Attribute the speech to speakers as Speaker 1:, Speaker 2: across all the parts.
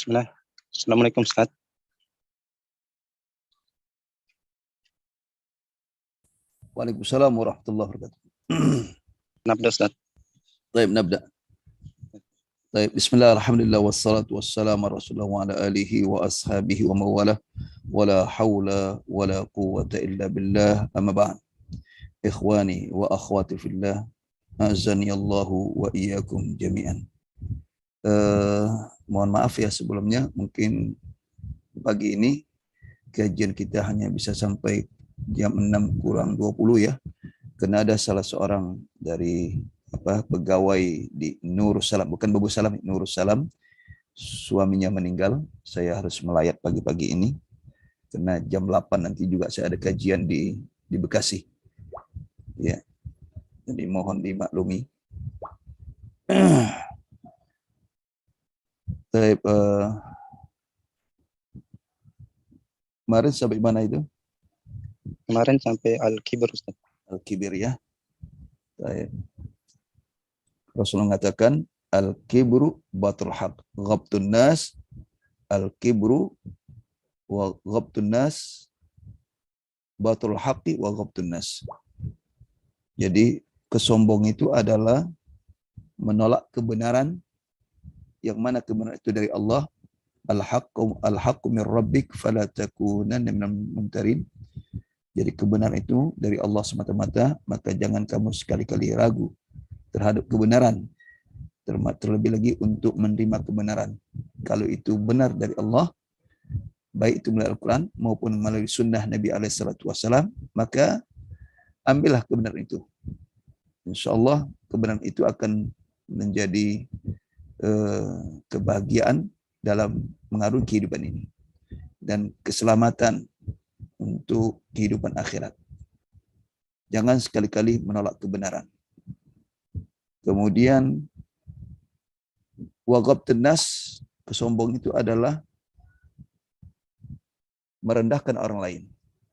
Speaker 1: Bismillah. Assalamualaikum Ustaz.
Speaker 2: Waalaikumsalam warahmatullahi wabarakatuh.
Speaker 1: Nabda Ustaz.
Speaker 2: Baik, nabda. Baik, bismillah, alhamdulillah, wassalatu wassalamu ala rasulullah wa ala alihi wa ashabihi wa mawalah, wa la hawla wa la quwwata illa billah, amma ba'd. Ikhwani wa akhwati fillah, azani Allahu wa iyyakum jami'an. Mohon maaf ya sebelumnya, mungkin pagi ini kajian kita hanya bisa sampai jam 6 kurang 20 ya, karena ada salah seorang dari pegawai di Nurus Salam, bukan Babu Salam, Nurus Salam, suaminya meninggal. Saya harus melayat pagi-pagi ini karena jam 8 nanti juga saya ada kajian di Bekasi ya, jadi mohon dimaklumi. Kemarin sampai mana itu?
Speaker 1: Kemarin sampai Al-Kibir Ustaz.
Speaker 2: Al-Kibir ya. Rasulullah mengatakan al-kibru batul haq, ghabtun nas, al-kibru wa ghabtun nas, batul haqqi wa ghabtun nas. Jadi kesombong itu adalah menolak kebenaran, yang mana kebenaran itu dari Allah. Al-haqqu min rabbik fala takunanna minal mumtarin. Jadi kebenaran itu dari Allah semata-mata, maka jangan kamu sekali-kali ragu terhadap kebenaran, terlebih lagi untuk menerima kebenaran. Kalau itu benar dari Allah, baik itu melalui Al-Quran maupun melalui sunnah Nabi SAW, maka ambillah kebenaran itu. Insya Allah kebenaran itu akan menjadi kebahagiaan dalam mengarungi kehidupan ini dan keselamatan untuk kehidupan akhirat. Jangan sekali-kali menolak kebenaran. Kemudian waghabtun nas, kesombong itu adalah merendahkan orang lain.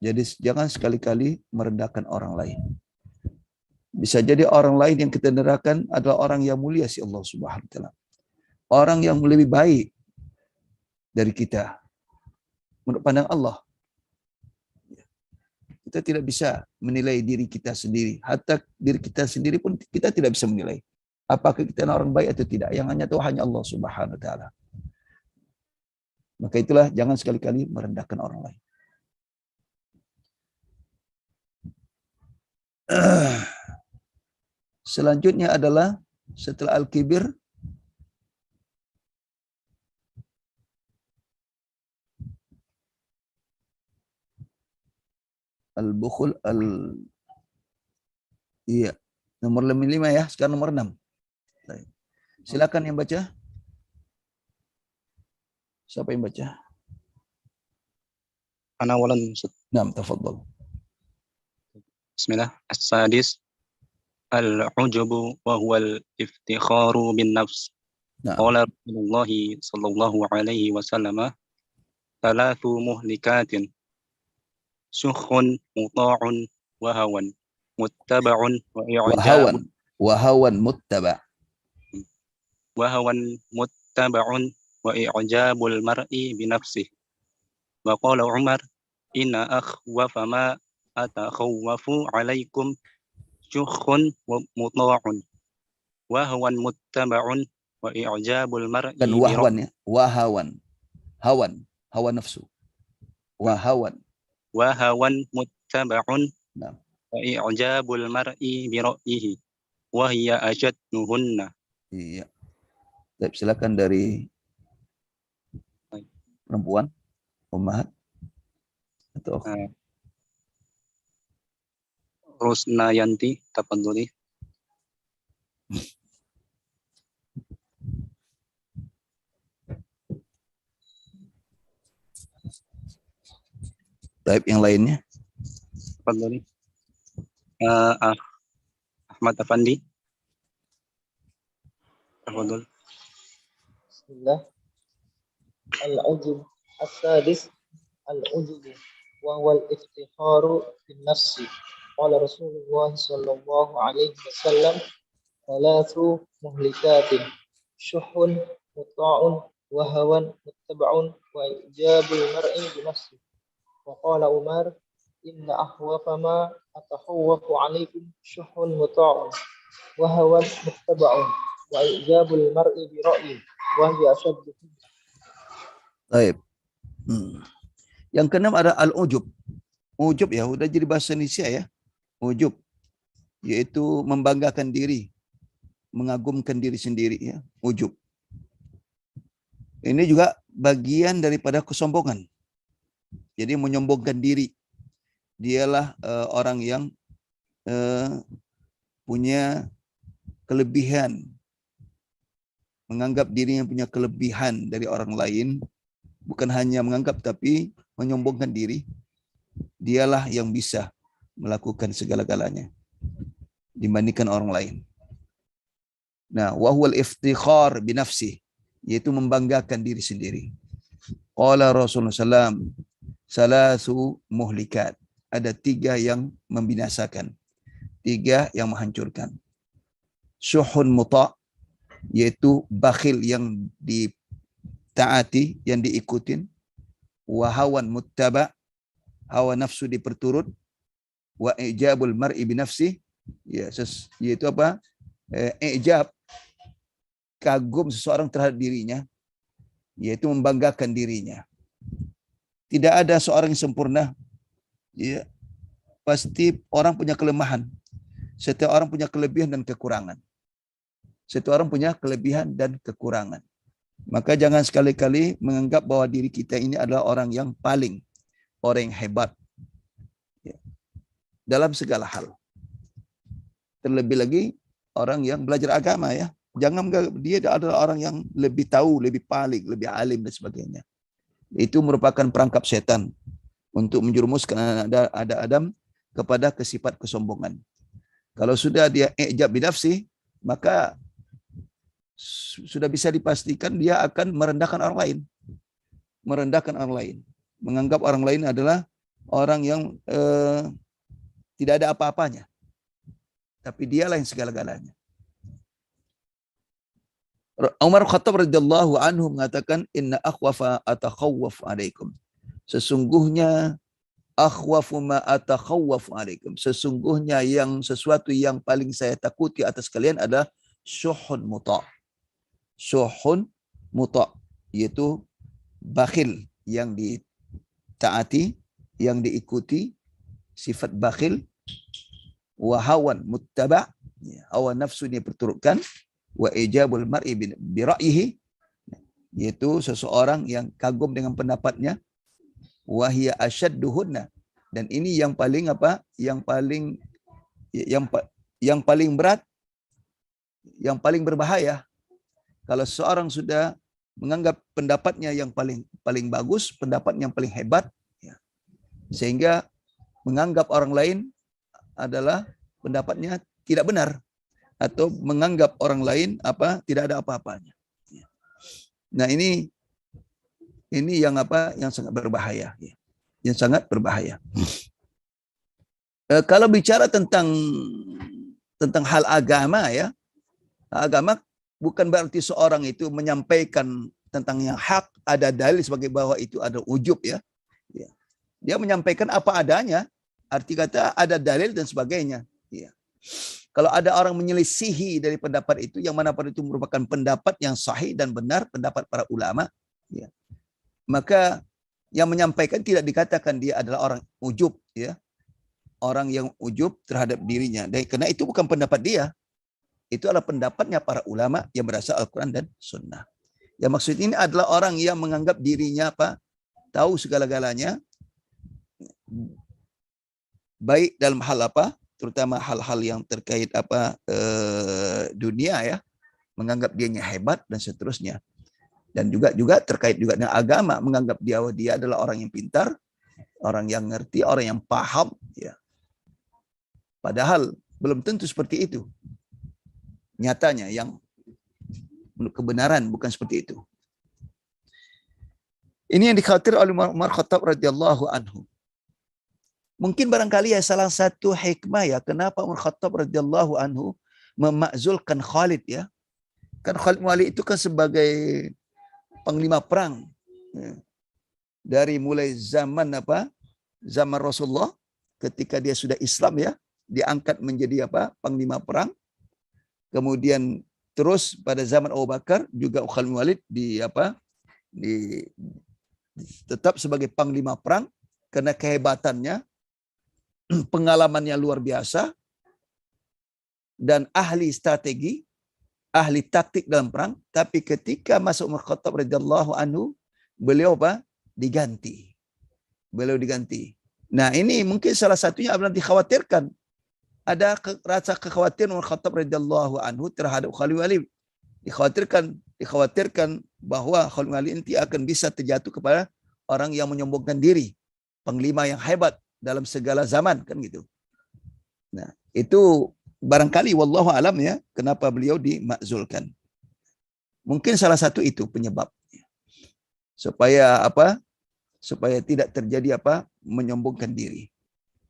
Speaker 2: Jadi jangan sekali-kali merendahkan orang lain. Bisa jadi orang lain yang kita rendahkan adalah orang yang mulia si Allah Subhanahu wa taala. Orang yang lebih baik dari kita menurut pandang Allah. Kita tidak bisa menilai diri kita sendiri. Hatta diri kita sendiri pun kita tidak bisa menilai apakah kita orang baik atau tidak. Yang hanya tahu hanya Allah Subhanahu wa taala. Maka itulah, jangan sekali-kali merendahkan orang lain. Selanjutnya adalah setelah al-kibir, al-bukhul, iya, nomor 5 ya, sekarang nomor 6. Silakan yang baca. Siapa yang baca?
Speaker 1: Ana walan Ustaz.
Speaker 2: Naam, tafadhal.
Speaker 1: Bismillah. As-sadis al-ujubu wa huwa al-iftikharu bin nafs. Qala Rasulullah sallallahu alaihi wasallam, thalathu muhlikatin, syukhun muta'un wa hawan muttaba'un wa i'jabun muttaba'un wa i'jabul mar'i bi nafsihi. Wa qala Umar, inna akhwafa ma atakhawwafu alaikum syukhun muta'un wa hawan muttaba'un wa i'jabul mar'i
Speaker 2: kan wahwan ya, hawa nafsu, wahawan
Speaker 1: muttaba'un wa i'jabul mar'i bi ra'yihi wa hiya ajadnuhunna.
Speaker 2: Iya. Baik, silakan dari perempuan, ummahat atau
Speaker 1: Rusnayanti, tafadholi.
Speaker 2: Baik, yang lainnya.
Speaker 1: Tafadholi. Ahmad Afandi. Tafadhol.
Speaker 3: Bismillah. Al-ujub as-sadis al-ujub wa huwa al-iftikharu bin nafsi. Qala Rasulullah sallallahu alaihi wasallam, thalathu muhlikatin, syuhun muta'un وهوى متبع وإعجاب المرء بنفسه. وقال عمر إن أخوف ما أتخوف عليكم شح مطاع وهوى متبع وإعجاب المرء برأيه وهي أشد.
Speaker 2: Baik. Yang keenam ada al-ujub. Ujub ya, udah jadi bahasa Indonesia ya. Ujub, yaitu membanggakan diri, mengagumkan diri sendiri ya. Ujub. Ini juga bagian daripada kesombongan. Jadi menyombongkan diri. Dialah orang yang punya kelebihan, menganggap dirinya punya kelebihan dari orang lain, bukan hanya menganggap tapi menyombongkan diri. Dialah yang bisa melakukan segala-galanya dibandingkan orang lain. Nah, wahwal iftikhar binafsi, yaitu membanggakan diri sendiri. Qala Rasulullah SAW, salasu muhlikat. Ada 3 yang membinasakan, 3 yang menghancurkan. Syuhun muta', yaitu bakhil yang ditaati, yang diikutin. Wahawan muttaba', hawa nafsu diperturut. Wa ijabul mar'i binafsi, ya, yaitu apa? Ijab, kagum seseorang terhadap dirinya, yaitu membanggakan dirinya. Tidak ada seorang yang sempurna. Ya, pasti orang punya kelemahan. Setiap orang punya kelebihan dan kekurangan. Setiap orang punya kelebihan dan kekurangan. Maka jangan sekali-kali menganggap bahwa diri kita ini adalah orang yang paling, orang yang hebat. Ya, dalam segala hal. Terlebih lagi orang yang belajar agama ya. Jangan menganggap dia adalah orang yang lebih tahu, lebih paling, lebih alim dan sebagainya. Itu merupakan perangkap setan untuk menjerumuskan ada Adam kepada kesifat kesombongan. Kalau sudah dia i'jab binafsi, maka sudah bisa dipastikan dia akan merendahkan orang lain. Merendahkan orang lain. Menganggap orang lain adalah orang yang tidak ada apa-apanya. Tapi dialah yang segala-galanya. Umar Khattab radhiyallahu anhu mengatakan, inna akhwafa atakhawwaf alaikum. Sesungguhnya akhwafu ma atakhawwaf alaikum. Sesungguhnya yang sesuatu yang paling saya takuti atas kalian adalah syuhun muta'. Syuhun muta', yaitu bakhil yang ditaati, yang diikuti, sifat bakhil. Wa hawan muttaba', hawa nafsu diperturutkan. Wa ijabul mar'i bi ra'yihi, yaitu seseorang yang kagum dengan pendapatnya. Wa hiya ashadduhunna, dan ini yang paling apa? Yang paling berat, yang paling berbahaya. Kalau seorang sudah menganggap pendapatnya yang paling bagus, pendapat yang paling hebat, ya, sehingga menganggap orang lain adalah pendapatnya tidak benar, atau menganggap orang lain tidak ada apa-apanya. Nah, ini yang yang sangat berbahaya, ya. Yang sangat berbahaya. Kalau bicara tentang hal agama ya, agama bukan berarti seorang itu menyampaikan tentang yang hak, ada dalil sebagai bahwa itu ada ujub ya. Dia menyampaikan apa adanya, arti kata ada dalil dan sebagainya. Ya. Kalau ada orang menyelisihi dari pendapat itu, yang mana pada itu merupakan pendapat yang sahih dan benar, pendapat para ulama, ya, maka yang menyampaikan tidak dikatakan dia adalah orang ujub, ya, orang yang ujub terhadap dirinya. Dan karena itu bukan pendapat dia, itu adalah pendapatnya para ulama yang berasal Al-Quran dan Sunnah. Yang maksud ini adalah orang yang menganggap dirinya tahu segala-galanya, baik dalam hal terutama hal-hal yang terkait dunia ya, menganggap dianya hebat dan seterusnya. Dan juga terkait juga dengan agama, menganggap dia adalah orang yang pintar, orang yang ngerti, orang yang paham ya. Padahal belum tentu seperti itu. Nyatanya yang kebenaran bukan seperti itu. Ini yang dikhawatir oleh Umar Khattab radhiyallahu anhu. Mungkin barangkali ya salah satu hikmah ya kenapa Umar Khattab radhiyallahu anhu memakzulkan Khalid ya. Kan Khalid Walid itu kan sebagai panglima perang. Dari mulai zaman zaman Rasulullah ketika dia sudah Islam ya, diangkat menjadi panglima perang. Kemudian terus pada zaman Abu Bakar juga Khalid bin Walid tetap sebagai panglima perang karena kehebatannya, pengalamannya luar biasa, dan ahli strategi, ahli taktik dalam perang. Tapi ketika masuk Umar Khattab radhiyallahu anhu, beliau diganti. Beliau diganti. Nah, ini mungkin salah satunya adalah dikhawatirkan. Ada rasa kekhawatiran Umar Khattab radhiyallahu anhu terhadap Khalid bin Walid. Dikhawatirkan bahwa Khalid bin Walid nanti akan bisa terjatuh kepada orang yang menyombongkan diri, panglima yang hebat dalam segala zaman, kan gitu. Nah, itu barangkali wallahu alam ya, kenapa beliau dimakzulkan. Mungkin salah satu itu penyebab. Supaya supaya tidak terjadi menyombongkan diri.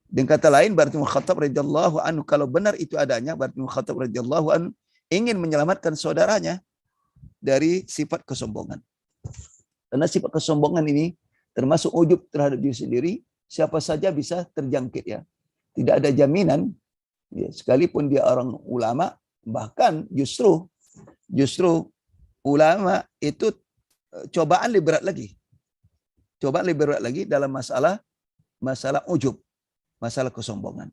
Speaker 2: Dengan kata lain, berarti Umar Khattab radhiyallahu anhu, kalau benar itu adanya, berarti Umar Khattab radhiyallahu anhu ingin menyelamatkan saudaranya dari sifat kesombongan. Karena sifat kesombongan ini termasuk ujub terhadap diri sendiri, siapa saja bisa terjangkit ya. Tidak ada jaminan ya, sekalipun dia orang ulama, bahkan justru ulama itu cobaan lebih berat lagi. Cobaan lebih berat lagi dalam masalah ujub, masalah kesombongan.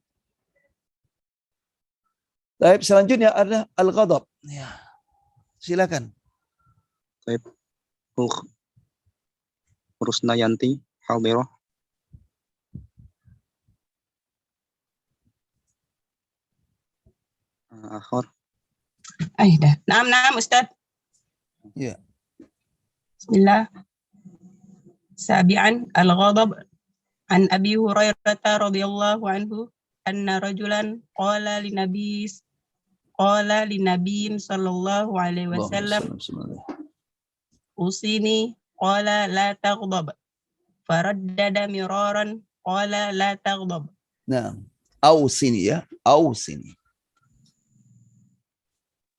Speaker 2: Baik, selanjutnya ada al-ghadab. Ya. Silakan.
Speaker 1: Baik. Rusnayanti Halbero. Akhir.
Speaker 4: dah. Naam Ustaz.
Speaker 2: Ya.
Speaker 4: Bismillah. Sabi'an al-ghadab an Abi Hurairah radhiyallahu anhu anna rajulan qala linabiyyin sallallahu alaihi wasallam usini qala la taghdab faraddada miraran qala la taghdab.
Speaker 2: Nah, ausini ya, ausini.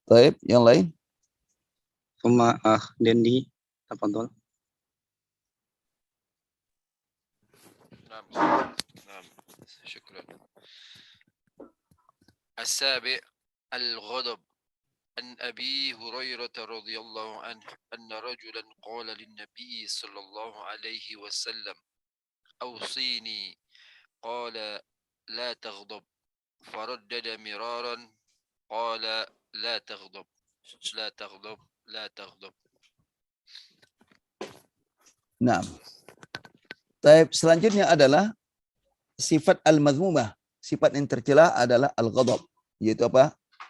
Speaker 2: Baik, yang lain?
Speaker 1: Suma Dendi tafadhol.
Speaker 5: نعم شكرا. السابع الغضب عن أبي هريرة رضي الله عنه أن رجلا قال للنبي صلى الله عليه وسلم أوصيني قال لا تغضب فردد مرارا قال لا تغضب لا تغضب لا تغضب.
Speaker 2: Nah, selanjutnya adalah sifat al-madhmumah. Sifat yang tercela adalah al-ghadab, yaitu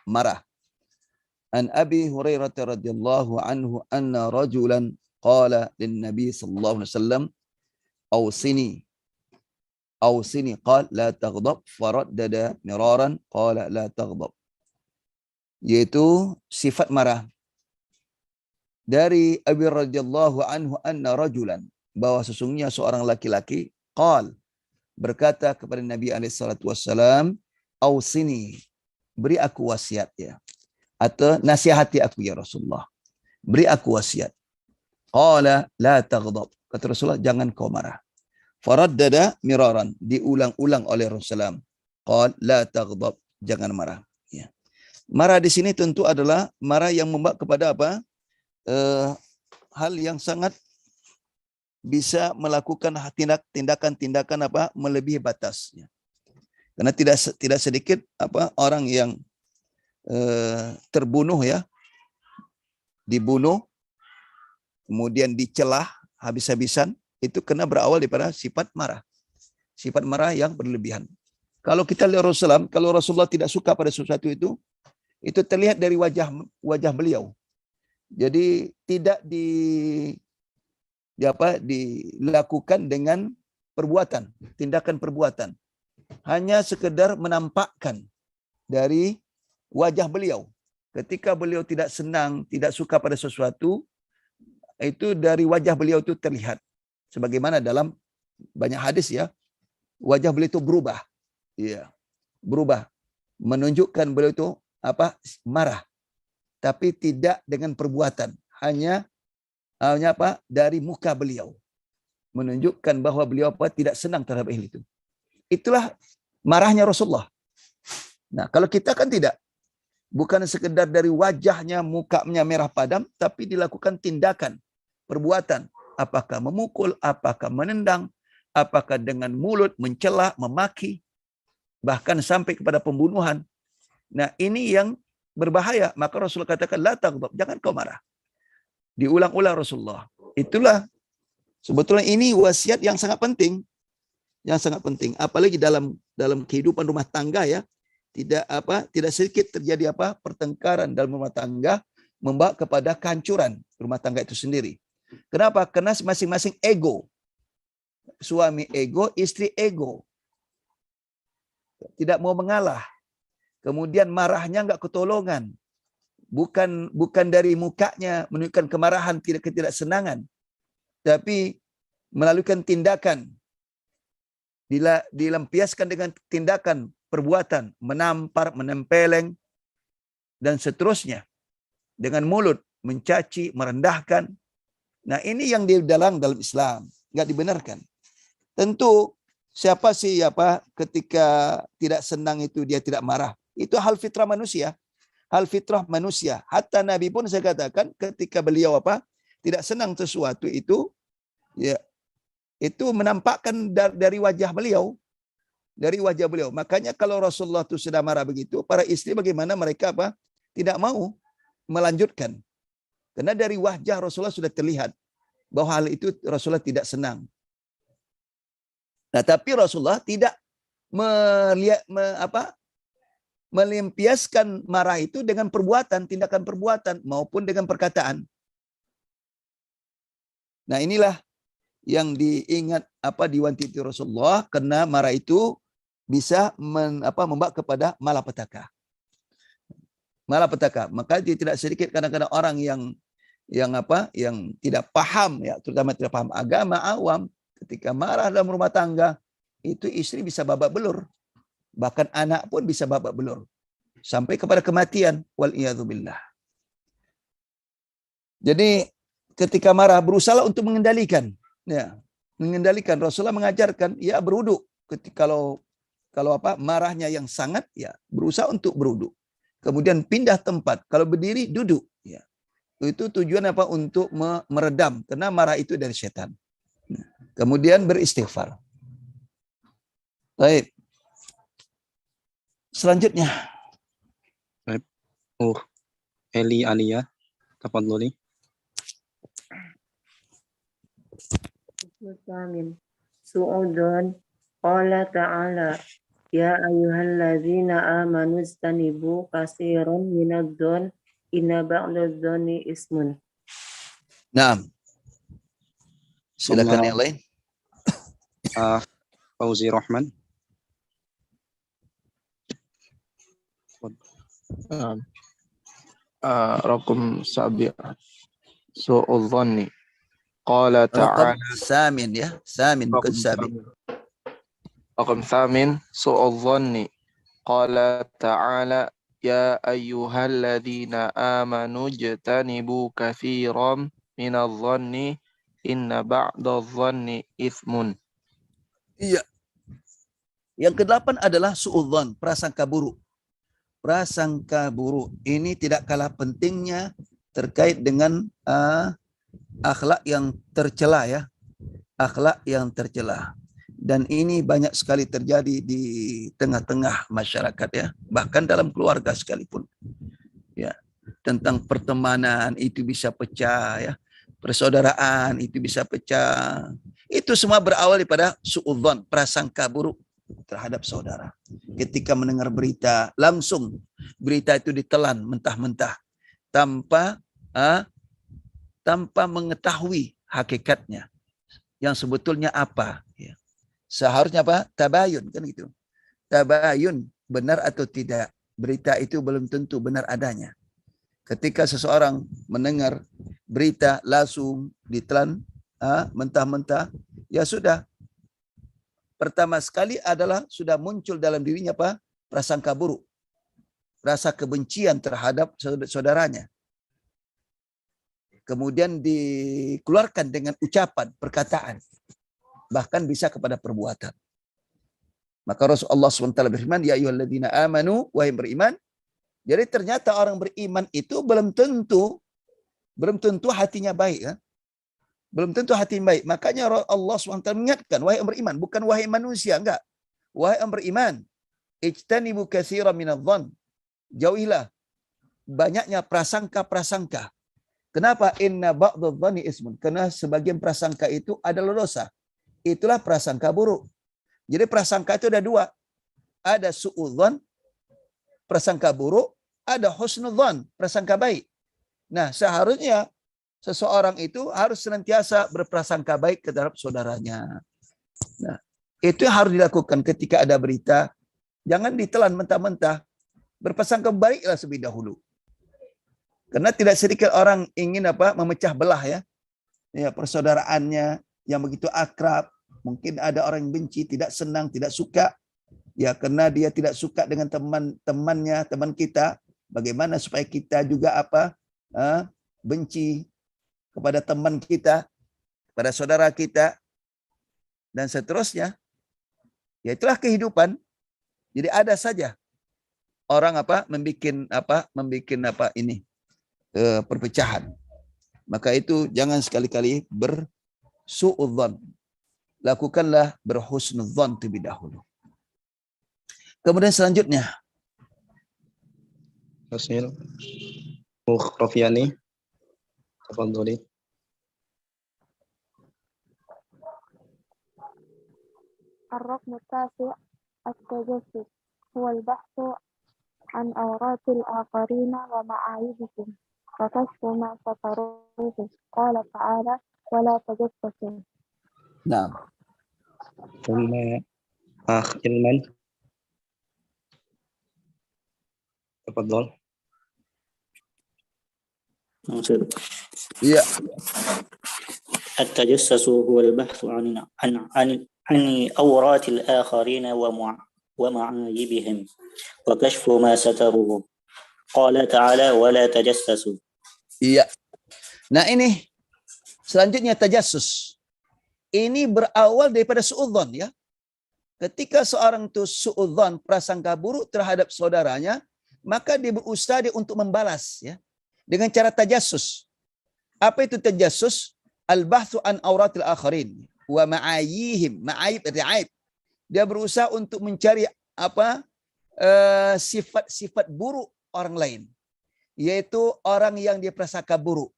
Speaker 2: marah. An Abi Hurairah radhiyallahu anhu anna rajulan qala lin Nabi sallallahu alaihi wasallam awsini qala la taghdab faraddada miraran qala la taghdab. Yaitu sifat marah. Dari Abi radhiyallahu anhu anna rajulan, bahwa sesungguhnya seorang laki-laki berkata kepada Nabi SAW, ausini, beri aku wasiat ya, atau nasihati aku ya Rasulullah, beri aku wasiat. Qala la taghdab, kata Rasulullah, jangan kau marah. Faraddada miraran, diulang-ulang oleh Rasulullah. Qala la taghdab, jangan marah. Ya. Marah di sini tentu adalah marah yang membawa kepada hal yang sangat bisa melakukan tindakan-tindakan melebihi batasnya. Karena tidak sedikit orang yang terbunuh ya, dibunuh, kemudian dicelah habis-habisan, itu kena berawal daripada sifat marah yang berlebihan. Kalau kita lihat Rasulullah, kalau Rasulullah tidak suka pada sesuatu itu terlihat dari wajah beliau. Jadi tidak dilakukan dengan perbuatan, tindakan perbuatan. Hanya sekedar menampakkan dari wajah beliau. Ketika beliau tidak senang, tidak suka pada sesuatu, itu dari wajah beliau itu terlihat. Sebagaimana dalam banyak hadis ya, wajah beliau itu berubah. Iya, berubah. Menunjukkan beliau itu marah. Tapi tidak dengan perbuatan, hanya Hanya apa? Dari muka beliau. Menunjukkan bahwa beliau apa? Tidak senang terhadap hal itu. Itulah marahnya Rasulullah. Nah, kalau kita kan tidak. Bukan sekedar dari wajahnya, mukanya merah padam, tapi dilakukan tindakan, perbuatan. Apakah memukul, apakah menendang, apakah dengan mulut, mencela, memaki, bahkan sampai kepada pembunuhan. Nah, ini yang berbahaya. Maka Rasulullah katakan, la taghdab, jangan kau marah. Diulang-ulang Rasulullah. Itulah sebetulnya ini wasiat yang sangat penting. Yang sangat penting. Apalagi dalam kehidupan rumah tangga ya. Tidak sedikit terjadi pertengkaran dalam rumah tangga membawa kepada kehancuran rumah tangga itu sendiri. Kenapa? Karena masing-masing ego. Suami ego, istri ego. Tidak mau mengalah. Kemudian marahnya enggak ketolongan. Bukan dari mukanya menunjukkan kemarahan, ketidaksenangan. Tapi melalui tindakan. Dilampiaskan dengan tindakan perbuatan, menampar, menempeleng, dan seterusnya. Dengan mulut, mencaci, merendahkan. Nah, ini yang dilarang dalam Islam. Enggak dibenarkan. Tentu, siapa sih ketika tidak senang itu dia tidak marah. Itu hal fitrah manusia. Hal fitrah manusia. Hatta Nabi pun saya katakan ketika beliau tidak senang sesuatu itu, ya itu menampakkan dari wajah beliau. Dari wajah beliau. Makanya kalau Rasulullah itu sudah marah begitu, para istri bagaimana mereka tidak mau melanjutkan. Karena dari wajah Rasulullah sudah terlihat bahwa hal itu Rasulullah tidak senang. Nah, tapi Rasulullah tidak melampiaskan marah itu dengan perbuatan, tindakan perbuatan maupun dengan perkataan. Nah, inilah yang diingat diwanti Rasulullah, karena marah itu bisa membawa kepada malapetaka. Malapetaka. Maka tidak sedikit kadang-kadang orang yang tidak paham ya, terutama tidak paham agama, awam, ketika marah dalam rumah tangga, itu istri bisa babak belur. Bahkan anak pun bisa babak belur. Sampai kepada kematian. Wal'iyadzubillah. Jadi ketika marah berusaha untuk mengendalikan. Ya, mengendalikan. Rasulullah mengajarkan ya berwudu. Ketika kalau marahnya yang sangat ya berusaha untuk berwudu. Kemudian pindah tempat. Kalau berdiri duduk ya. Itu tujuan untuk meredam, karena marah itu dari setan. Kemudian beristighfar. Baik. Selanjutnya.
Speaker 1: Baik. Eli Alia, tafadhali.
Speaker 6: Su'udun qala ta'ala ya ayyuhalladzina amanu istanibu katsiran minadh-dhon inna ba'dadh-dhoni ismun.
Speaker 2: Nah. Silakan yang lain.
Speaker 1: Fauzi Rahman.
Speaker 7: Raqam sabi' su'udh-dhonni qala ta'ala
Speaker 2: samin ya, samin bukan sabi'.
Speaker 7: Raqam samin su'udh-dhonni qala ta'ala ya ayyuhalladzina amanu ijtanibu katsiran minadh-dhonni inna ba'dadh-dhonni itsmun.
Speaker 2: Iya. Yang ke-8 adalah su'udzon, prasangka buruk. Prasangka buruk ini tidak kalah pentingnya terkait dengan akhlak yang tercela ya. Akhlak yang tercela. Dan ini banyak sekali terjadi di tengah-tengah masyarakat ya, bahkan dalam keluarga sekalipun. Ya, tentang pertemanan itu bisa pecah ya. Persaudaraan itu bisa pecah. Itu semua berawal daripada su'udzon, prasangka buruk terhadap saudara. Ketika mendengar berita, langsung berita itu ditelan mentah-mentah tanpa mengetahui hakikatnya. Yang sebetulnya apa? Ya. Seharusnya tabayun kan gitu. Tabayun benar atau tidak. Berita itu belum tentu benar adanya. Ketika seseorang mendengar berita langsung ditelan mentah-mentah, ya sudah. Pertama sekali adalah sudah muncul dalam dirinya prasangka buruk. Rasa kebencian terhadap saudaranya. kemudian dikeluarkan dengan ucapan, perkataan, bahkan bisa kepada perbuatan. Maka Rasulullah SWT berfirman, ya ayyuhalladzina amanu, wahai beriman. Jadi ternyata orang beriman itu belum tentu hatinya baik. Ya? Belum tentu hatinya baik. Makanya Allah SWT mengingatkan, wahai orang beriman, bukan wahai manusia, enggak. Wahai orang beriman, ijtanibu katsiran minadh-dhann. Jauhilah banyaknya prasangka-prasangka. Kenapa? Inna ba'dadh-dhanni ismun. Karena sebagian prasangka itu adalah dosa. Itulah prasangka buruk. Jadi prasangka itu ada dua. Ada su'udzan, prasangka buruk. Ada husnudzan, prasangka baik. Nah, seharusnya seseorang itu harus senantiasa berprasangka baik terhadap saudaranya. Nah, itu yang harus dilakukan ketika ada berita. Jangan ditelan mentah-mentah. Berprasangka baiklah lebih dahulu. Karena tidak sedikit orang ingin memecah belah ya. Ya, persaudaraannya yang begitu akrab. Mungkin ada orang yang benci, tidak senang, tidak suka. Ya, karena dia tidak suka dengan teman-temannya, teman kita. Bagaimana supaya kita juga benci kepada teman kita, kepada saudara kita, dan seterusnya. Ya, itulah kehidupan. Jadi ada saja orang membikin perpecahan. Maka itu jangan sekali-kali bersuudzon. Lakukanlah berhusnudzon terlebih dahulu. Kemudian selanjutnya,
Speaker 1: Rasul Mukhrafiani, tafadhali.
Speaker 8: الرقم التاسع التجسس هو البحث عن عورات الآخرين ومعايبهم وكشف ما ستروه قال تعالى ولا تجسسوا.
Speaker 2: نعم.
Speaker 1: ثم علما، تفضل.
Speaker 2: Iya.
Speaker 9: التجسس هو البحث عن عورات الآخرين ومعايبهم وكشف ما ستروه قال تعالى ولا تجسسوا.
Speaker 2: Iya. Nah ini selanjutnya tajassus. Ini berawal daripada suudzon ya. Ketika seorang itu suudzon, prasangka buruk terhadap saudaranya, maka dia berusaha untuk membalas ya dengan cara tajassus. Apa itu tajassus? Al-bahthu an auratil akharin wa ma'ayihim, ma'ayib aib. Dia berusaha untuk mencari sifat-sifat buruk orang lain, yaitu orang yang dia prasangka buruk.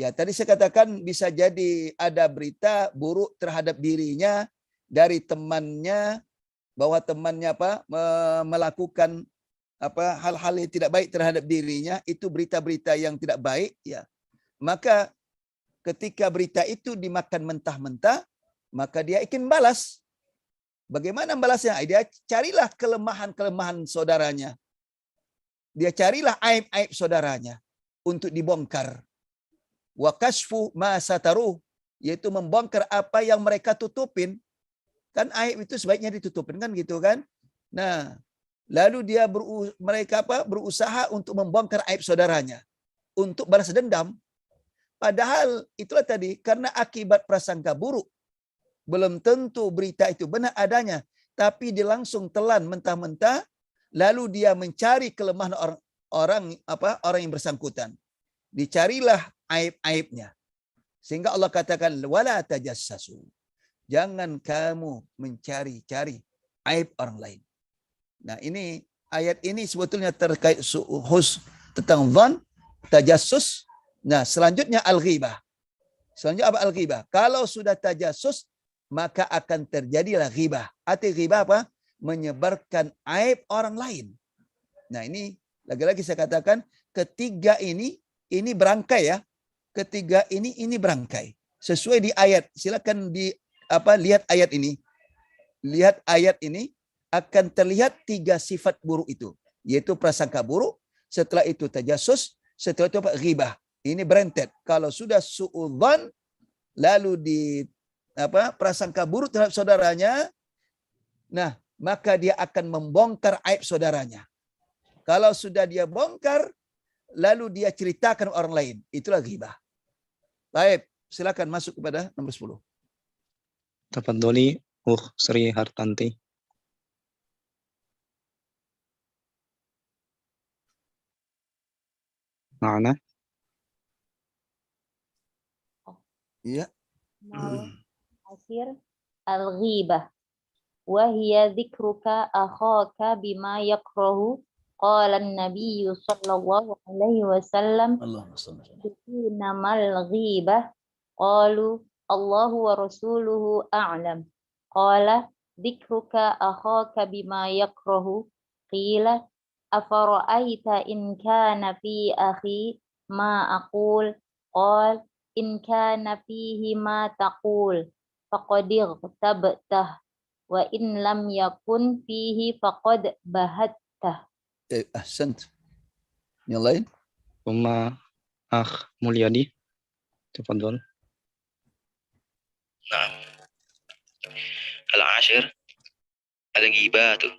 Speaker 2: Ya, tadi saya katakan bisa jadi ada berita buruk terhadap dirinya dari temannya, bahwa temannya melakukan hal-hal yang tidak baik terhadap dirinya, itu berita-berita yang tidak baik ya. Maka ketika berita itu dimakan mentah-mentah, maka dia ingin balas. Bagaimana balasnya? Dia carilah kelemahan-kelemahan saudaranya. Dia carilah aib-aib saudaranya untuk dibongkar. Wa kashfu ma sataruh, yaitu membongkar apa yang mereka tutupin. Kan aib itu sebaiknya ditutupin kan gitu kan. Nah, lalu mereka berusaha untuk membongkar aib saudaranya untuk balas dendam. Padahal itulah tadi, karena akibat prasangka buruk. Belum tentu berita itu benar adanya, tapi dia langsung telan mentah-mentah, lalu dia mencari kelemahan orang yang bersangkutan. Dicarilah aib-aibnya. Sehingga Allah katakan wala tajassasu. Jangan kamu mencari-cari aib orang lain. Nah, ini ayat ini sebetulnya terkait tentang dzan, tajassus. Nah, selanjutnya al-ghibah. Selanjutnya apa al-ghibah? Kalau sudah tajassus, maka akan terjadilah ghibah. Arti ghibah apa? Menyebarkan aib orang lain. Nah, ini lagi-lagi saya katakan ketiga ini berangkai ya. Ketiga ini berangkai. Sesuai di ayat. Silakan lihat ayat ini. Lihat ayat ini akan terlihat tiga sifat buruk itu, yaitu prasangka buruk, setelah itu tajassus, setelah itu ghibah. Ini berentet. Kalau sudah suudzon, lalu prasangka buruk terhadap saudaranya, nah, maka dia akan membongkar aib saudaranya. Kalau sudah dia bongkar, lalu dia ceritakan orang lain. Itulah ghibah. Baik, silakan masuk kepada nomor 10.
Speaker 1: Tafadholi Sri Hartanti. Mana?
Speaker 2: Iya.
Speaker 10: Akhir al-ghibah wa hiya dzikruka akhaka bima yakrahu qala an-nabiy sallallahu alaihi wasallam namal ghibah qalu Allahu wa rasuluhu a'lam qala dzikruka akhaka bima yakrahu qila afara'aita in kana fi akhi ma aqul qala in kana fihi ma taqul faqad ightabtah wa in lam yakun fihi faqad bahattah.
Speaker 2: Ahsant. Yang lain?
Speaker 1: Mulyadi. Tafadhol.
Speaker 11: Nah. Al-ashir al-ghibatu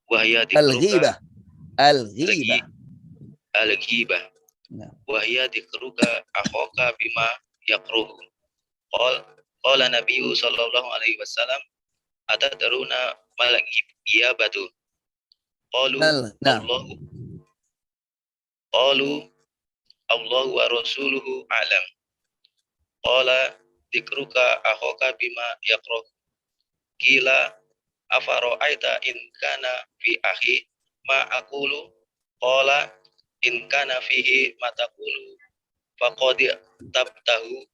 Speaker 11: wa hiya
Speaker 2: al-ghibah. Al-ghibah.
Speaker 11: Al-ghibah. Wa hiya dzikruka akhaka bima yakruhu. Qala Nabi sallallahu alaihi wasallam atadruna mal ghibatu. Allahu wa rasuluhu a'lam. Qala dzikruka akhaka bima yakruhu. Qila afara'aita in kana fi akhi ma aqulu qala in kana fihi ma taqulu faqad tabtahu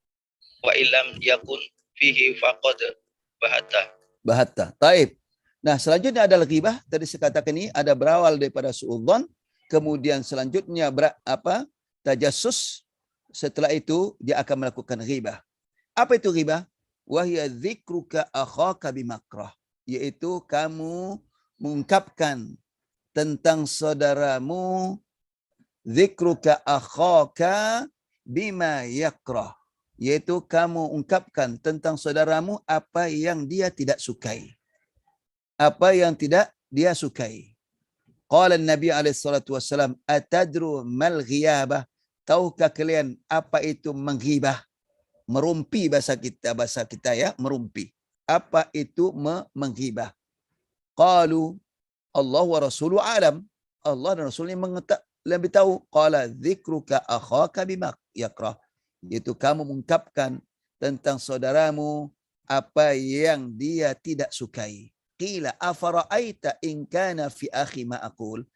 Speaker 11: wa illam yakun fihi faqad bahatta.
Speaker 2: Taib. Nah, selanjutnya adalah ghibah. Tadi saya katakan ini ada berawal daripada suudzon, kemudian selanjutnya tajassus. Setelah itu dia akan melakukan ghibah. Apa itu ghibah? Wahya dzikruka akhaka bimakrah, yaitu kamu mengungkapkan tentang saudaramu, dzikruka akhaka bima yakrah, yaitu kamu ungkapkan tentang saudaramu apa yang dia tidak sukai. Apa yang tidak dia sukai. Qala Nabi alaihi salatu wasallam, atadru mal ghiyabah? Tahukah kalian apa itu menghibah? Merumpi bahasa kita ya, merumpi. Apa itu menghibah? Qalu Allah wa rasuluhu alam. Allah dan Rasulnya lebih tahu. Qala dzikruka akhaka bima yakrah. Yaitu kamu mengungkapkan tentang saudaramu apa yang dia tidak sukai. Qila afara'aita in kana fi akhi ma aqul.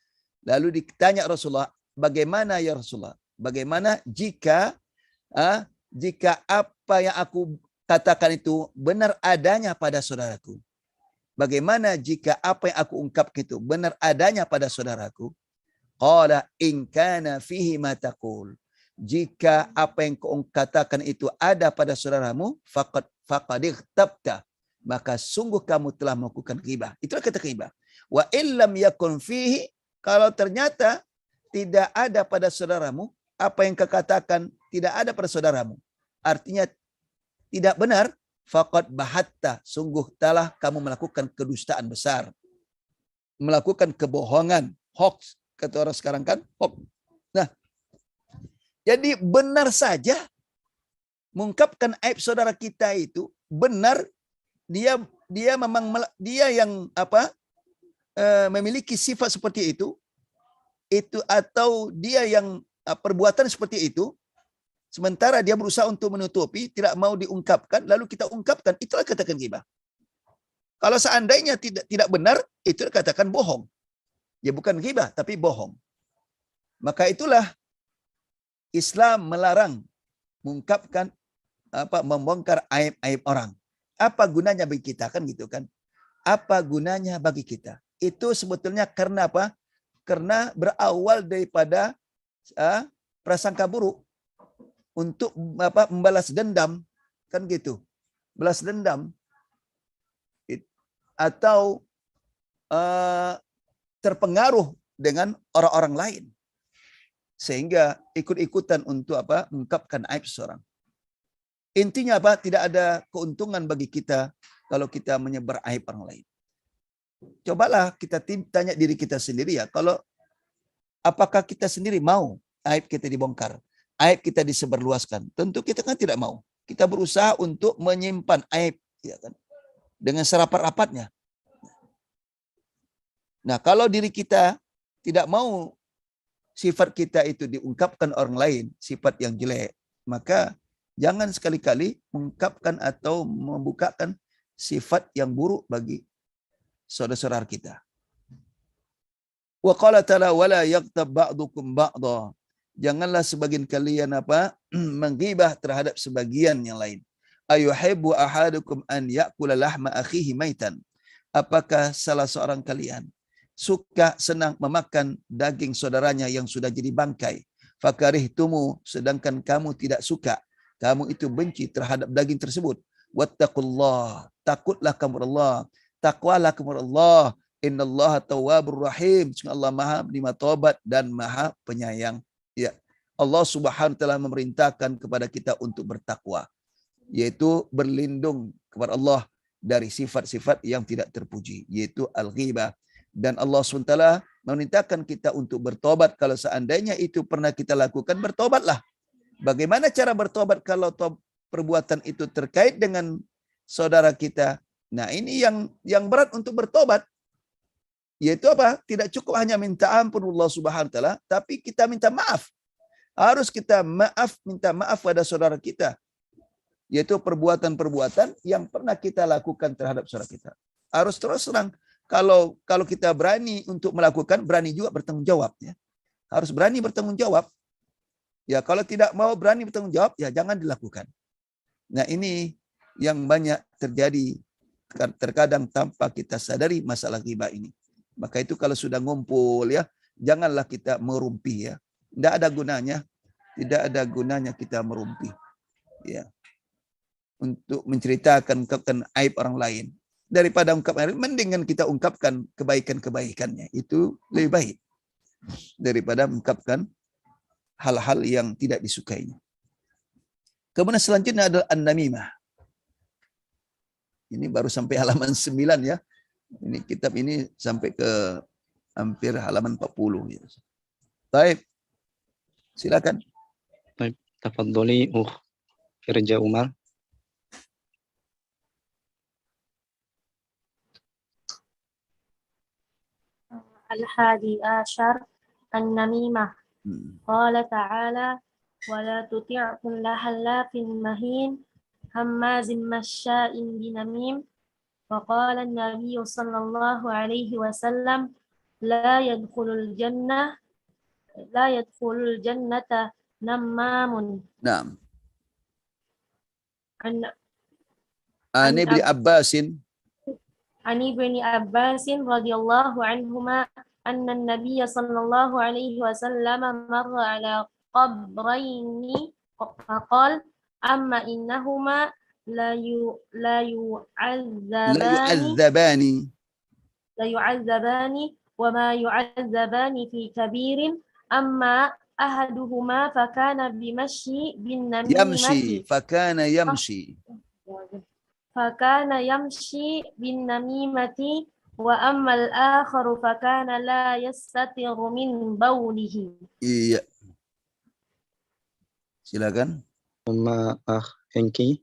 Speaker 2: Lalu ditanya Rasulullah, bagaimana ya Rasulullah? Bagaimana jika apa yang aku katakan itu benar adanya pada saudaraku? Bagaimana jika apa yang aku ungkapkan itu benar adanya pada saudaraku? Qala in kana fihi ma taqul. Jika apa yang kau katakan itu ada pada saudaramu, faqad ightabta, maka sungguh kamu telah melakukan ghibah. Itulah kata ghibah. Wa illam yakun fihi, kalau ternyata tidak ada pada saudaramu, apa yang kau katakan tidak ada pada saudaramu, artinya tidak benar, faqad bahatta, sungguh telah kamu melakukan kedustaan besar, melakukan kebohongan, hoax, kata orang sekarang kan, hoax. Nah, jadi benar saja mengungkapkan aib saudara kita itu benar, dia memang dia yang memiliki sifat seperti itu atau dia yang perbuatan seperti itu, sementara dia berusaha untuk menutupi, tidak mau diungkapkan, lalu kita ungkapkan, itulah katakan ghibah. Kalau seandainya tidak benar, itu katakan bohong. Ya bukan ghibah, tapi bohong. Maka itulah Islam melarang mengungkapkan membongkar aib-aib orang. Apa gunanya bagi kita, kan gitu kan? Apa gunanya bagi kita? Itu sebetulnya karena apa? Karena berawal daripada prasangka buruk untuk membalas dendam, kan gitu, balas dendam atau terpengaruh dengan orang-orang lain sehingga ikut-ikutan untuk mengungkapkan aib seseorang. Intinya tidak ada keuntungan bagi kita kalau kita menyebar aib orang lain. Cobalah kita tanya diri kita sendiri ya, apakah kita sendiri mau aib kita dibongkar, aib kita disebarluaskan. Tentu kita kan tidak mau. Kita berusaha untuk menyimpan aib, ya kan, dengan serapat-rapatnya. Nah, kalau diri kita tidak mau sifat kita itu diungkapkan orang lain, sifat yang jelek, maka jangan sekali-kali mengungkapkan atau membukakan sifat yang buruk bagi saudara-saudara kita. Wa qala ta'ala wala yaghtab ba'dukum ba'dha. Janganlah sebagian kalian menggibah terhadap sebagian yang lain. Ayuhibbu ahadukum an ya'kula lahma akhihi maitan. Apakah salah seorang kalian suka senang memakan daging saudaranya yang sudah jadi bangkai? Fakarihtumu, sedangkan kamu tidak suka. Kamu itu benci terhadap daging tersebut. Wattaqullah, takutlah kamu Allah. Takwalah kamu Allah. Innallaha tawwabur rahim. Allah Maha penerima taubat dan Maha penyayang. Ya, Allah Subhanahu wa taala memerintahkan kepada kita untuk bertakwa, yaitu berlindung kepada Allah dari sifat-sifat yang tidak terpuji, yaitu al-ghibah. Dan Allah SWT memerintahkan kita untuk bertobat. Kalau seandainya itu pernah kita lakukan, bertobatlah. Bagaimana cara bertobat kalau perbuatan itu terkait dengan saudara kita? Nah, ini yang berat untuk bertobat. Yaitu apa? Tidak cukup hanya minta ampun Allah Subhanahu wa taala, tapi kita minta maaf. Harus kita minta maaf pada saudara kita. Yaitu perbuatan-perbuatan yang pernah kita lakukan terhadap saudara kita. Harus terus terang. Kalau kita berani untuk melakukan, berani juga bertanggung jawab, ya. Harus berani bertanggung jawab. Ya, kalau tidak mau berani bertanggung jawab, ya jangan dilakukan. Nah, ini yang banyak terjadi terkadang tanpa kita sadari masalah ghibah ini. Maka itu kalau sudah ngumpul, ya, janganlah kita merumpi, ya. Tidak ada gunanya, tidak ada gunanya kita merumpi, ya, untuk menceritakan aib orang lain. Daripada ungkapkan, mendingan kita ungkapkan kebaikan-kebaikannya. Itu lebih baik daripada mengungkapkan hal-hal yang tidak disukainya. Kemudian selanjutnya adalah an-namimah. Ini baru sampai halaman 9, ya. Ini kitab ini sampai ke hampir halaman 40. Ya. Baik. Silakan.
Speaker 1: Baik, tafadholi Firja Umar.
Speaker 8: Al-Hadi Ashar An-Namimah. Qala ta'ala wa la tuti' kulla halafin mahin hammazin masya'in binamim. Wa qala an-nabiy sallallahu alaihi wasallam la yadkhulul jannata nammamun.
Speaker 2: Naam. An Ibn Abbasin
Speaker 8: radhiyallahu anhuma anna an-nabiy sallallahu alaihi wasallam marra ala qabraini faqala amma innahuma la yu'azzabani wa ma yu'azzabani fi kabirin amma ahaduhuma fakana bimashi bin namimati fakana yamshi bin namimati wa ammal akharu fakana la yastatiru min baulihi.
Speaker 2: Iya. Silakan.
Speaker 1: Sama Hengki.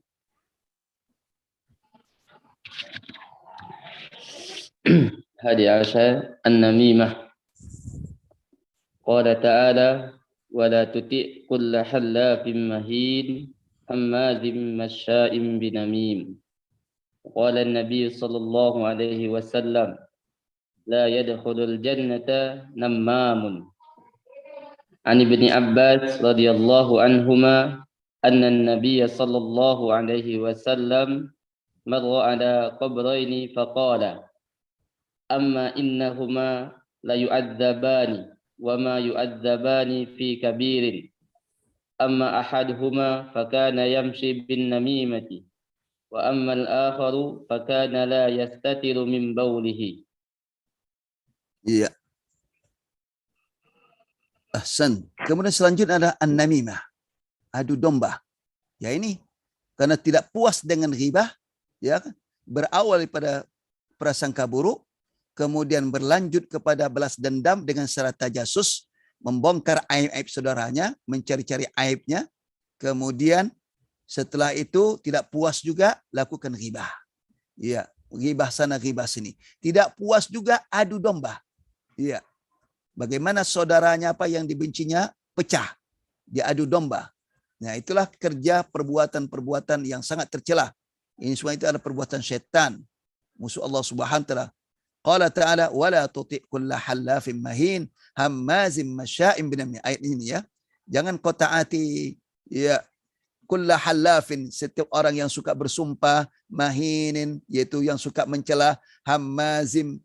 Speaker 12: Hadi Ashar An-Namimah. Qala ta'ala wa la tuti' kulla halafin mahin hammazin masya'in binamim. Qala an-nabiy sallallahu alaihi wasallam la yadkhulul jannata nammamun. An Ibn Abbas radhiyallahu anhuma anna an-nabiy sallallahu alaihi wasallam marra ala qabraini faqala amma innahuma la yu'adzabani wa ma yu'adzabani fi kabirin amma ahaduhuma fakana yamshi bin namimati wa amma al-akharu fakana la yastatiru min baulihi.
Speaker 2: Iya. Ahsan. Kemudian selanjutnya ada an-namimah, adu domba. Ya, ini karena tidak puas dengan ghibah, ya, berawal pada prasangka buruk, kemudian berlanjut kepada balas dendam dengan syarat tajasus, membongkar aib-aib saudaranya, mencari-cari aibnya, kemudian setelah itu tidak puas juga lakukan ghibah. Ya, ghibah sana ghibah sini. Tidak puas juga adu domba. Ya. Bagaimana saudaranya apa yang dibencinya pecah, dia adu domba. Nah, itulah kerja perbuatan-perbuatan yang sangat tercela. Ini semua itu adalah perbuatan syaitan, musuh Allah Subhanahu wa taala. Qala ta'ala wala tuti' kulla halafin mahin hammazim masya'im binamim. Ayat ini ya. Jangan kau taati ya kulla halafin, setiap orang yang suka bersumpah, mahinin, yaitu yang suka mencela, hammazim,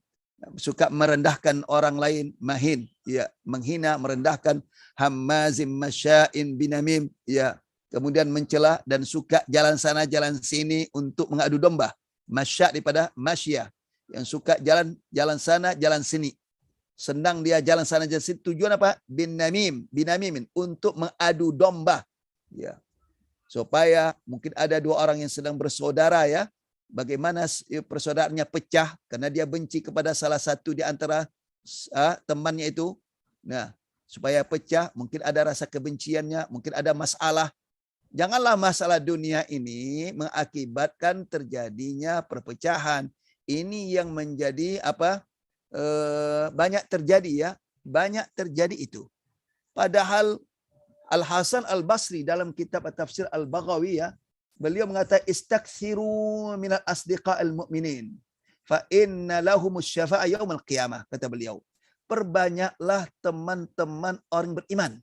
Speaker 2: suka merendahkan orang lain, mahin, ya, menghina, merendahkan, hammazim masya'in binamim, ya, kemudian mencela dan suka jalan sana jalan sini untuk mengadu domba. Masya' daripada masya, yang suka jalan sana jalan sini, senang dia jalan sana jalan sini. Tujuan apa? Binamimin, untuk mengadu domba, ya, supaya mungkin ada dua orang yang sedang bersaudara, ya, bagaimana persaudaraannya pecah karena dia benci kepada salah satu di antara temannya itu. Nah, supaya pecah, mungkin ada rasa kebenciannya, mungkin ada masalah. Janganlah masalah dunia ini mengakibatkan terjadinya perpecahan. Ini yang menjadi banyak terjadi, ya, banyak terjadi itu. Padahal Al-Hasan Al-Basri dalam kitab Tafsir Al-Baghawi, ya, beliau mengatakan istakthiru minal asdiqa'il mu'minin fa inna lahumus syafa'a yaumil qiyamah, kata beliau. Perbanyaklah teman-teman orang beriman.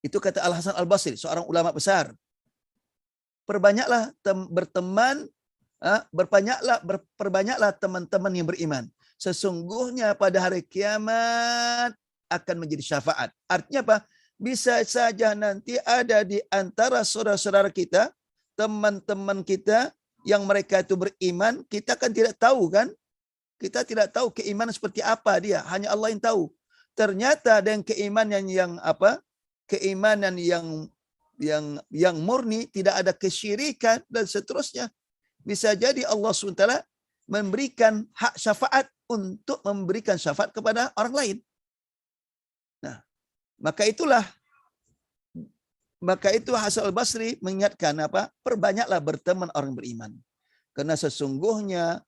Speaker 2: Itu kata Al-Hasan Al-Basri, seorang ulama besar. Perbanyaklah berteman, perbanyaklah teman-teman yang beriman. Sesungguhnya pada hari kiamat akan menjadi syafaat. Artinya apa? Bisa saja nanti ada di antara saudara-saudara kita, teman-teman kita yang mereka itu beriman, kita kan tidak tahu, kan? Kita tidak tahu keimanan seperti apa dia, hanya Allah yang tahu. Ternyata dengan keimanan yang keimanan yang murni, tidak ada kesyirikan dan seterusnya. Bisa jadi Allah SWT memberikan hak syafaat untuk memberikan syafaat kepada orang lain. Nah, maka itu Hasan Al-Basri mengingatkan perbanyaklah berteman orang beriman. Karena sesungguhnya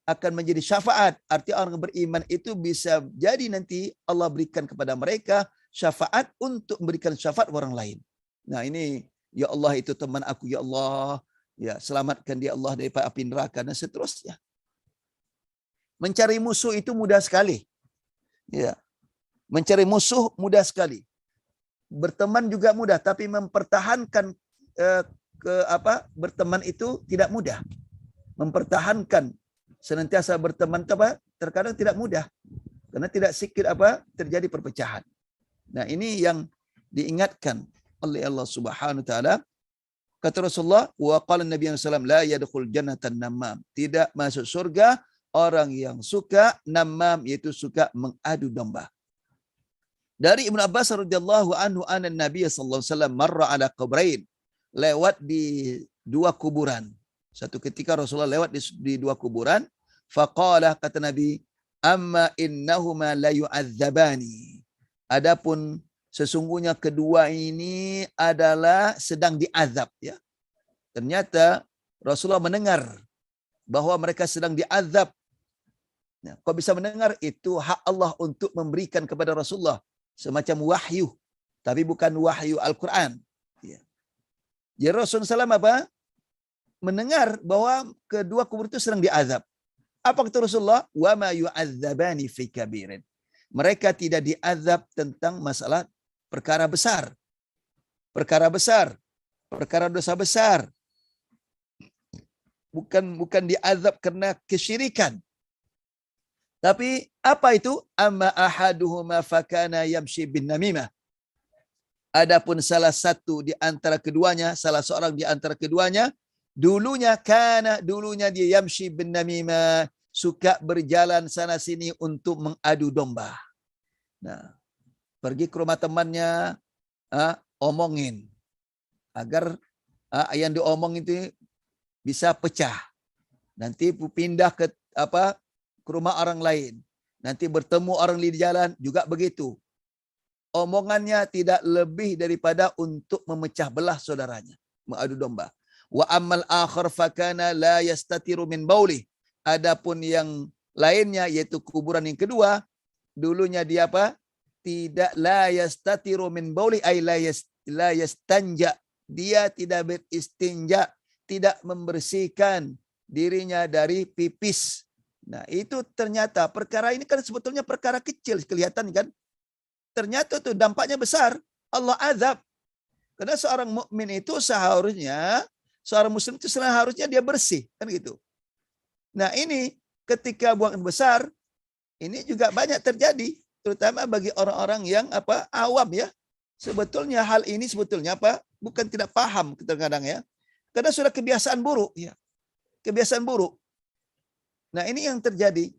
Speaker 2: akan menjadi syafaat. Arti orang beriman itu bisa jadi nanti Allah berikan kepada mereka syafaat untuk memberikan syafaat orang lain. Nah, ini, ya Allah itu teman aku, ya Allah, ya selamatkan dia Allah daripada api neraka dan seterusnya. Mencari musuh itu mudah sekali. Ya. Mencari musuh mudah sekali. Berteman juga mudah, tapi mempertahankan berteman itu tidak mudah. Mempertahankan senantiasa berteman terkadang tidak mudah. Karena tidak sedikit terjadi perpecahan. Nah, ini yang diingatkan oleh Allah Subhanahu wa taala. Kata Rasulullah, wa qala Nabi sallallahu alaihi wasallam la yadkhul jannatan namam. Tidak masuk surga orang yang suka namam, yaitu suka mengadu domba. Dari Ibnu Abbas radhiyallahu anhu anna Nabi sallallahu alaihi wasallam marra ala qabrain, lewat di dua kuburan. Satu ketika Rasulullah lewat di dua kuburan, faqala, kata Nabi, amma innahuma la yu'adzabani. Adapun sesungguhnya kedua ini adalah sedang diazab, ya. Ternyata Rasulullah mendengar bahwa mereka sedang diazab. Nah, kok bisa mendengar? Itu hak Allah untuk memberikan kepada Rasulullah semacam wahyu, tapi bukan wahyu Al-Quran. Ya. Jadi Rasulullah SAW mendengar bahwa kedua kubur itu sedang diazab. Apa kata Rasulullah? Wa ma yu'adzabani fi kabirin. Mereka tidak diazab tentang masalah perkara besar. Perkara besar. Perkara dosa besar. Bukan diazab karena kesyirikan. Tapi apa itu? Amma ahaduhuma fakana yamshi bin namimah. Adapun salah satu di antara keduanya, salah seorang di antara keduanya, dulunya dia yamshi bin namimah, suka berjalan sana sini untuk mengadu domba. Nah, pergi ke rumah temannya, omongin agar yang diomong itu bisa pecah. Nanti pindah ke rumah orang lain. Nanti bertemu orang di jalan juga begitu. Omongannya tidak lebih daripada untuk memecah belah saudaranya, mengadu domba. Wa ammal akhar fakana la yastatiru min bauli. Adapun yang lainnya yaitu kuburan yang kedua, dulunya dia apa? Tidak la yastatiru min bauli ay la yastanja. Dia tidak beristinja, tidak membersihkan dirinya dari pipis. Nah, itu ternyata perkara ini kan sebetulnya perkara kecil kelihatan kan? Ternyata itu dampaknya besar. Allah azab. Karena seorang mukmin itu seharusnya, seorang muslim itu seharusnya dia bersih, kan gitu. Nah, ini ketika buang besar, ini juga banyak terjadi, terutama bagi orang-orang yang awam ya. Sebetulnya hal ini sebetulnya bukan tidak paham kadang-kadang ya. Karena sudah kebiasaan buruk ya. Kebiasaan buruk. Nah, ini yang terjadi.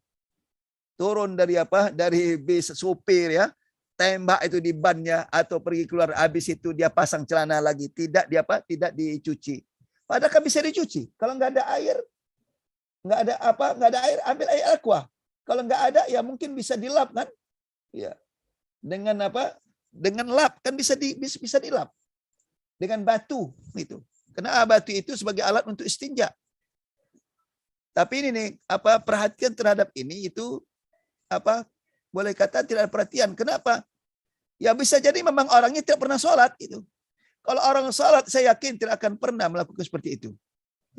Speaker 2: Turun dari dari bis supir ya. Tembak itu di bannya atau pergi keluar, habis itu dia pasang celana lagi, tidak tidak dicuci. Padahal kan bisa dicuci. Kalau nggak ada air, nggak ada air, ambil air aqua. Kalau nggak ada ya mungkin bisa dilap kan? Ya. Dengan dengan lap kan bisa dilap dengan batu gitu. Karena batu itu sebagai alat untuk istinja. Tapi ini nih perhatian terhadap ini itu boleh kata tidak ada perhatian. Kenapa? Ya bisa jadi memang orangnya tidak pernah sholat gitu. Kalau orang sholat saya yakin tidak akan pernah melakukan seperti itu.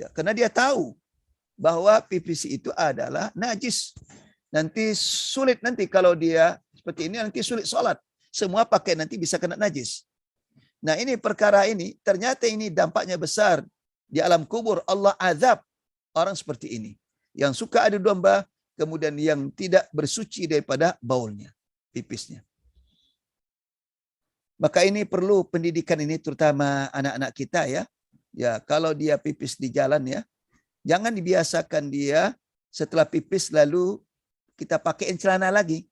Speaker 2: Ya, karena dia tahu bahwa pipis itu adalah najis. Nanti sulit kalau dia seperti ini nanti sulit sholat. Semua pakai nanti bisa kena najis. Nah, ini perkara ini ternyata ini dampaknya besar di alam kubur. Allah azab orang seperti ini yang suka adu domba, kemudian yang tidak bersuci daripada baulnya, pipisnya. Maka ini perlu pendidikan ini terutama anak-anak kita ya. Ya, kalau dia pipis di jalan ya, jangan dibiasakan dia setelah pipis lalu kita pakaiin celana lagi.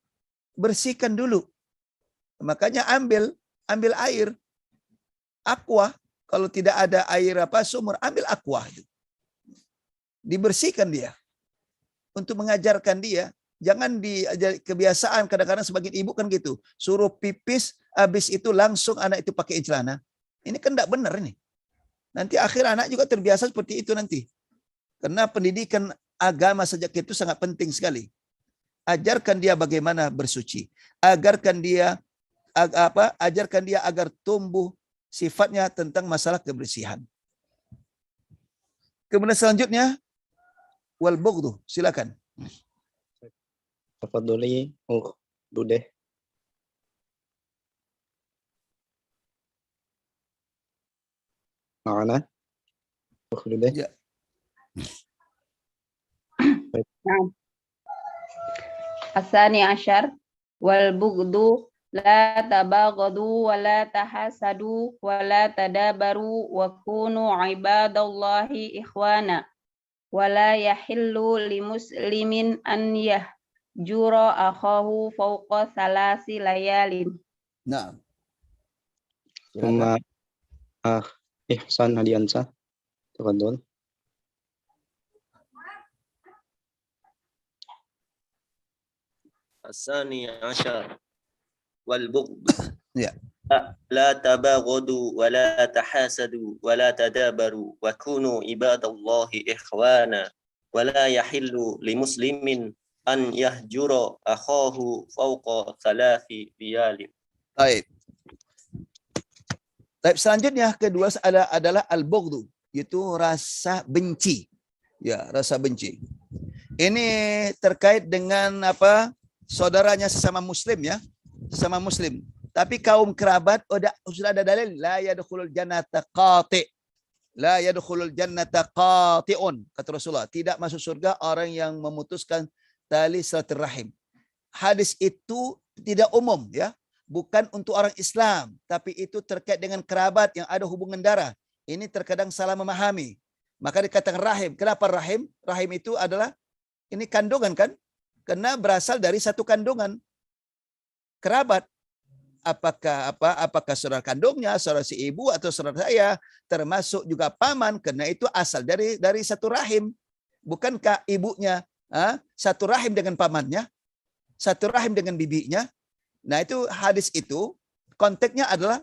Speaker 2: Bersihkan dulu. Makanya ambil air aqua, kalau tidak ada air sumur, ambil aqua itu. Dibersihkan dia. Untuk mengajarkan dia, jangan kebiasaan kadang-kadang sebagian ibu kan gitu, suruh pipis habis itu langsung anak itu pakai celana. Ini kan tidak benar ini. Nanti akhir anak juga terbiasa seperti itu nanti. Karena pendidikan agama sejak itu sangat penting sekali. Ajarkan dia bagaimana bersuci. Ajarkan dia agar tumbuh sifatnya tentang masalah kebersihan. Kemudian selanjutnya wal bughdu, silakan.
Speaker 1: Tafadholi Dudeh. Mana? Dudeh.
Speaker 2: Ya.
Speaker 13: Asani asyar wal bughdu la tabaghadu wa la tahasadu wa la tadabaru wa kunu ibadallahi ikhwana wa la yahillu limuslimin an yahjura akhahu fawqa salasi layalin.
Speaker 2: Nah.
Speaker 1: Sama Ihsan Hadiansa. Tafadhol.
Speaker 11: Asani asyar wal bughd
Speaker 2: ya.
Speaker 11: la tabaghadu wa la tahasadu wa la tadabaru wa kunu ibadallahi ikhwana wa la yahillu limuslimin an yahjura akhahu fawqa thalathi layalin.
Speaker 2: Baik. Selanjutnya kedua adalah al-bughdu, yaitu rasa benci. Ya, rasa benci. Ini terkait dengan saudaranya sesama muslim ya, sesama muslim. Tapi kaum kerabat sudah ada dalil la yadkhulul jannata qati. La yadkhulul jannata qati'un, kata Rasulullah. Tidak masuk surga orang yang memutuskan tali silaturahim. Hadis itu tidak umum ya. Bukan untuk orang Islam, tapi itu terkait dengan kerabat yang ada hubungan darah. Ini terkadang salah memahami. Maka dikatakan rahim. Kenapa rahim? Rahim itu adalah ini kandungan kan? Karena berasal dari satu kandungan. Kerabat. Apakah saudara kandungnya, saudara si ibu atau saudara saya, termasuk juga paman, karena itu asal dari satu rahim. Bukankah ibunya satu rahim dengan pamannya? satu rahim dengan bibinya. Nah, itu hadis itu konteksnya adalah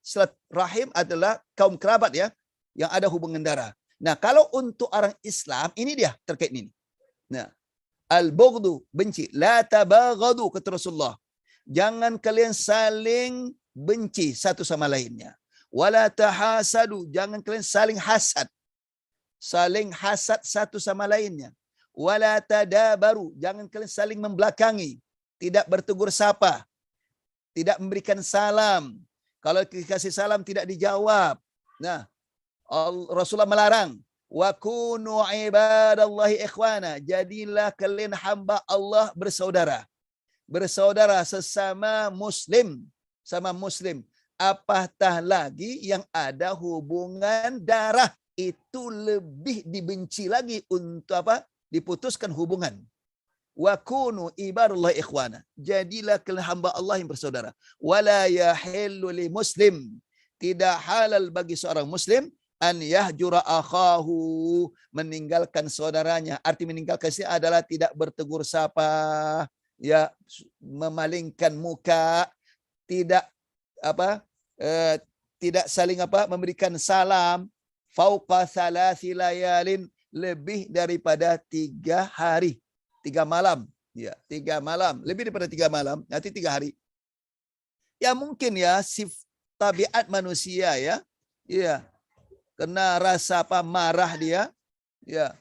Speaker 2: silaturahim adalah kaum kerabat ya yang ada hubungan darah. Nah, kalau untuk orang Islam ini dia terkait ini. Nah, al-bughdu benci, la tabaghadu kata Rasulullah. Jangan kalian saling benci satu sama lainnya. Wala tahasadu, jangan kalian saling hasad. Saling hasad satu sama lainnya. Wala tadabaru, jangan kalian saling membelakangi, tidak bertegur sapa, tidak memberikan salam. Kalau dikasih salam tidak dijawab. Nah, Rasulullah melarang. Wa kunu ibadallahi ikhwana. Jadilah kalian hamba Allah bersaudara. Bersaudara sesama muslim. Sama muslim. Apatah lagi yang ada hubungan darah. Itu lebih dibenci lagi untuk apa? Diputuskan hubungan. Wa kunu ibadallahi ikhwana. Jadilah kalian hamba Allah yang bersaudara. Wala yahillu li muslim. Tidak halal bagi seorang muslim an yahjura akhahu, meninggalkan saudaranya. Arti meninggalkan sini adalah tidak bertegur sapa, ya, memalingkan muka, tidak tidak saling memberikan salam. Fauqa thalathi layalin, lebih daripada 3 hari. 3 malam. Ya, 3 malam. Lebih daripada 3 malam. Nanti 3 hari. Ya mungkin ya, tabiat manusia ya. Ya. Kena rasa marah dia. Ya.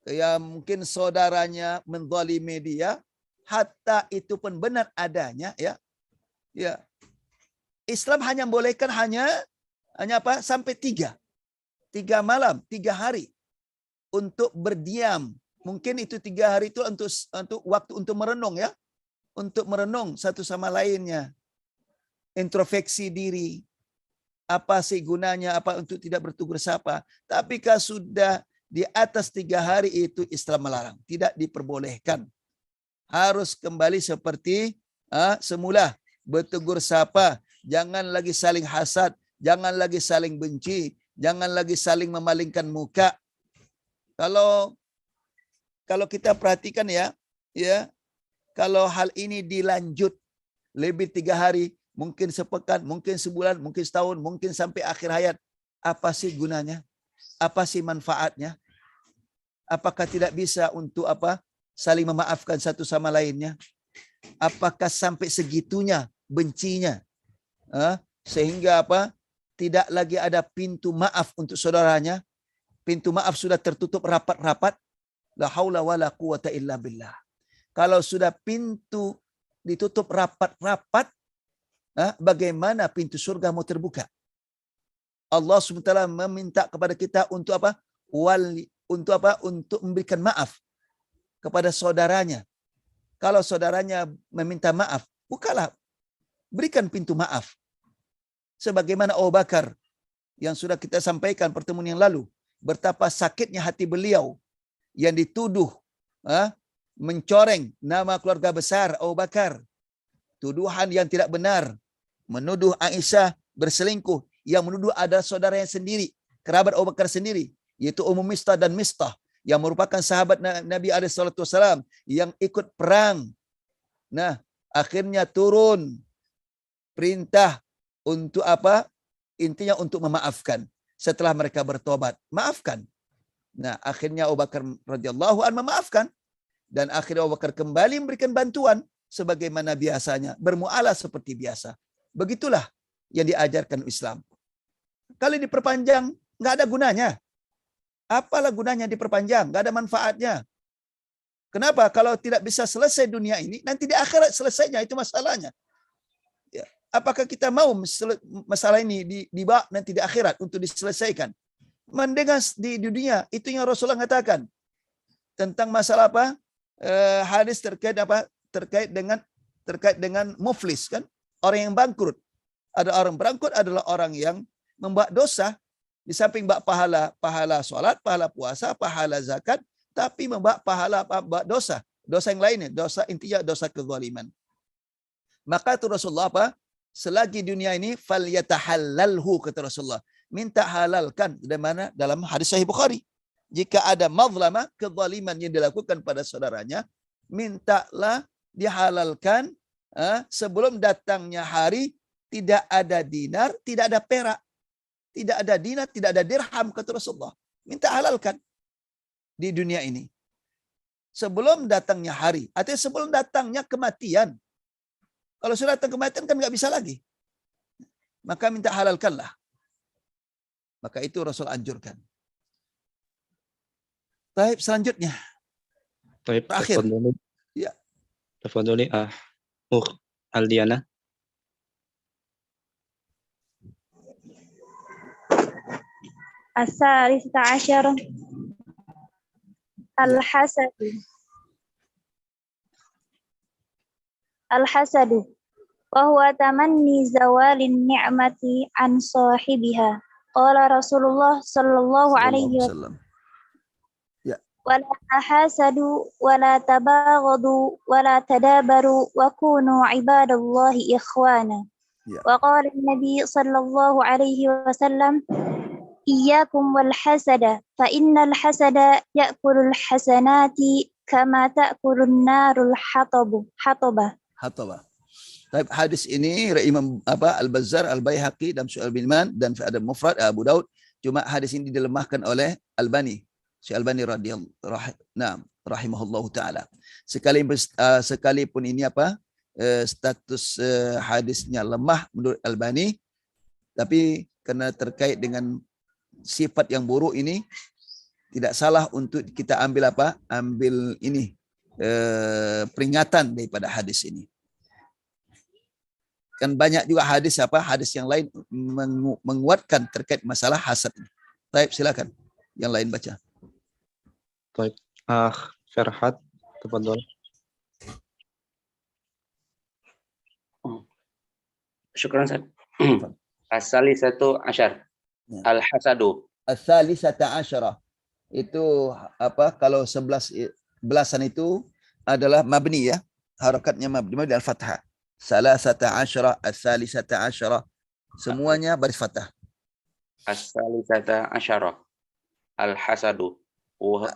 Speaker 2: Ya mungkin saudaranya menzalimi dia. Hatta itu pun benar adanya ya. Ya. Islam hanya membolehkan hanya sampai 3 malam, 3 hari untuk berdiam. Mungkin itu 3 hari itu untuk waktu untuk merenung ya. Untuk merenung satu sama lainnya. Introspeksi diri. Apa sih gunanya, apa untuk tidak bertegur sapa. Tapi kalau sudah di atas 3 hari itu Islam melarang. Tidak diperbolehkan. Harus kembali seperti semula. Bertegur sapa. Jangan lagi saling hasad. Jangan lagi saling benci. Jangan lagi saling memalingkan muka. Kalau kita perhatikan ya, kalau hal ini dilanjut lebih 3 hari, mungkin sepekan, mungkin sebulan, mungkin setahun, mungkin sampai akhir hayat, apa sih gunanya? Apa sih manfaatnya? Apakah tidak bisa untuk saling memaafkan satu sama lainnya? Apakah sampai segitunya bencinya? Sehingga tidak lagi ada pintu maaf untuk saudaranya. Pintu maaf sudah tertutup rapat-rapat. La haula wala quwata illa billah. Kalau sudah pintu ditutup rapat-rapat, bagaimana pintu surga mau terbuka? Allah SWT meminta kepada kita untuk Untuk memberikan maaf kepada saudaranya. Kalau saudaranya meminta maaf, bukalah, berikan pintu maaf. Sebagaimana Abu Bakar yang sudah kita sampaikan pertemuan yang lalu, betapa sakitnya hati beliau yang dituduh mencoreng nama keluarga besar Abu Bakar. Tuduhan yang tidak benar, menuduh Aisyah berselingkuh, yang menuduh ada saudaranya sendiri, kerabat Abu Bakar sendiri, yaitu Ummu Mistah dan Mistah, yang merupakan sahabat Nabi SAW yang ikut perang. Nah, akhirnya turun perintah untuk intinya untuk memaafkan. Setelah mereka bertobat, maafkan. Nah, akhirnya Abu Bakar radhiyallahu anhu memaafkan, dan akhirnya Abu Bakar kembali memberikan bantuan sebagaimana biasanya, bermualah seperti biasa. Begitulah yang diajarkan Islam. Kalau diperpanjang, nggak ada gunanya. Apalah gunanya diperpanjang? Nggak ada manfaatnya. Kenapa? Kalau tidak bisa selesai dunia ini, nanti di akhirat selesainya, itu masalahnya. Ya. Apakah kita mau masalah ini dibawa nanti di akhirat untuk diselesaikan? Mendengar di dunia, itu yang Rasulullah katakan tentang masalah hadis terkait dengan muflis kan, orang yang bangkrut. Ada orang bangkrut adalah orang yang membawa dosa, di samping membawa pahala sholat, pahala puasa, pahala zakat, tapi membawa pahala dosa yang lainnya, dosa intinya dosa kezaliman. Maka itu Rasulullah selagi dunia ini falyatahallalhu, kata Rasulullah, minta halalkan. Dalam hadis Sahih Bukhari, jika ada mazlamah, kezaliman yang dilakukan pada saudaranya, mintalah dihalalkan sebelum datangnya hari, tidak ada dinar, tidak ada perak, tidak ada dinar, tidak ada dirham, kata Rasulullah. Minta halalkan di dunia ini. Sebelum datangnya hari, artinya sebelum datangnya kematian. Kalau sudah datang kematian kan nggak bisa lagi. Maka minta halalkanlah. Maka itu Rasul anjurkan. Baik, selanjutnya.
Speaker 1: Baik,
Speaker 2: Terakhir. Ya.
Speaker 1: Tafadholi Aldiana.
Speaker 14: As-salisata asyarah Al-hasadu wa huwa tamanni zawalin ni'mati an sahibiha. Qala Rasulullah sallallahu alaihi wasallam. Wala tahasadu wala tabaghadu wala tadabaru wa kunu ibadallahi ikhwana. Wa qala an-nabi sallallahu alaihi wasallam iyyakum wal hasada fa innal hasada ya'kulul hasanati kama ta'kulun narul hataba.
Speaker 2: Baik, hadis ini Imam Al-Bazzar, Al-Baihaqi dalam Syu'ab bin Iman dan fi Adab Mufrad Abu Daud. Cuma hadis ini dilemahkan oleh Albani. Syekh Albani rahimahullahu taala. Sekalipun ini status hadisnya lemah menurut Albani, tapi karena terkait dengan sifat yang buruk ini, tidak salah untuk kita ambil ambil ini peringatan daripada hadis ini. Kan banyak juga hadis yang lain menguatkan terkait masalah hasad ini. Baik, silakan yang lain baca.
Speaker 1: Baik, Ferhat, tafadhol.
Speaker 15: Syukran, Ustaz. As-salisatu asyar. Al-hasadu.
Speaker 2: As-salisata asyarah. Itu kalau 11 belasan itu adalah mabni ya. Harakatnya mabni al-fathah. Salasata asyarah, as-salisata asyarah. Semuanya baris fathah.
Speaker 15: As-salisata asyarah. Al-hasadu. Wa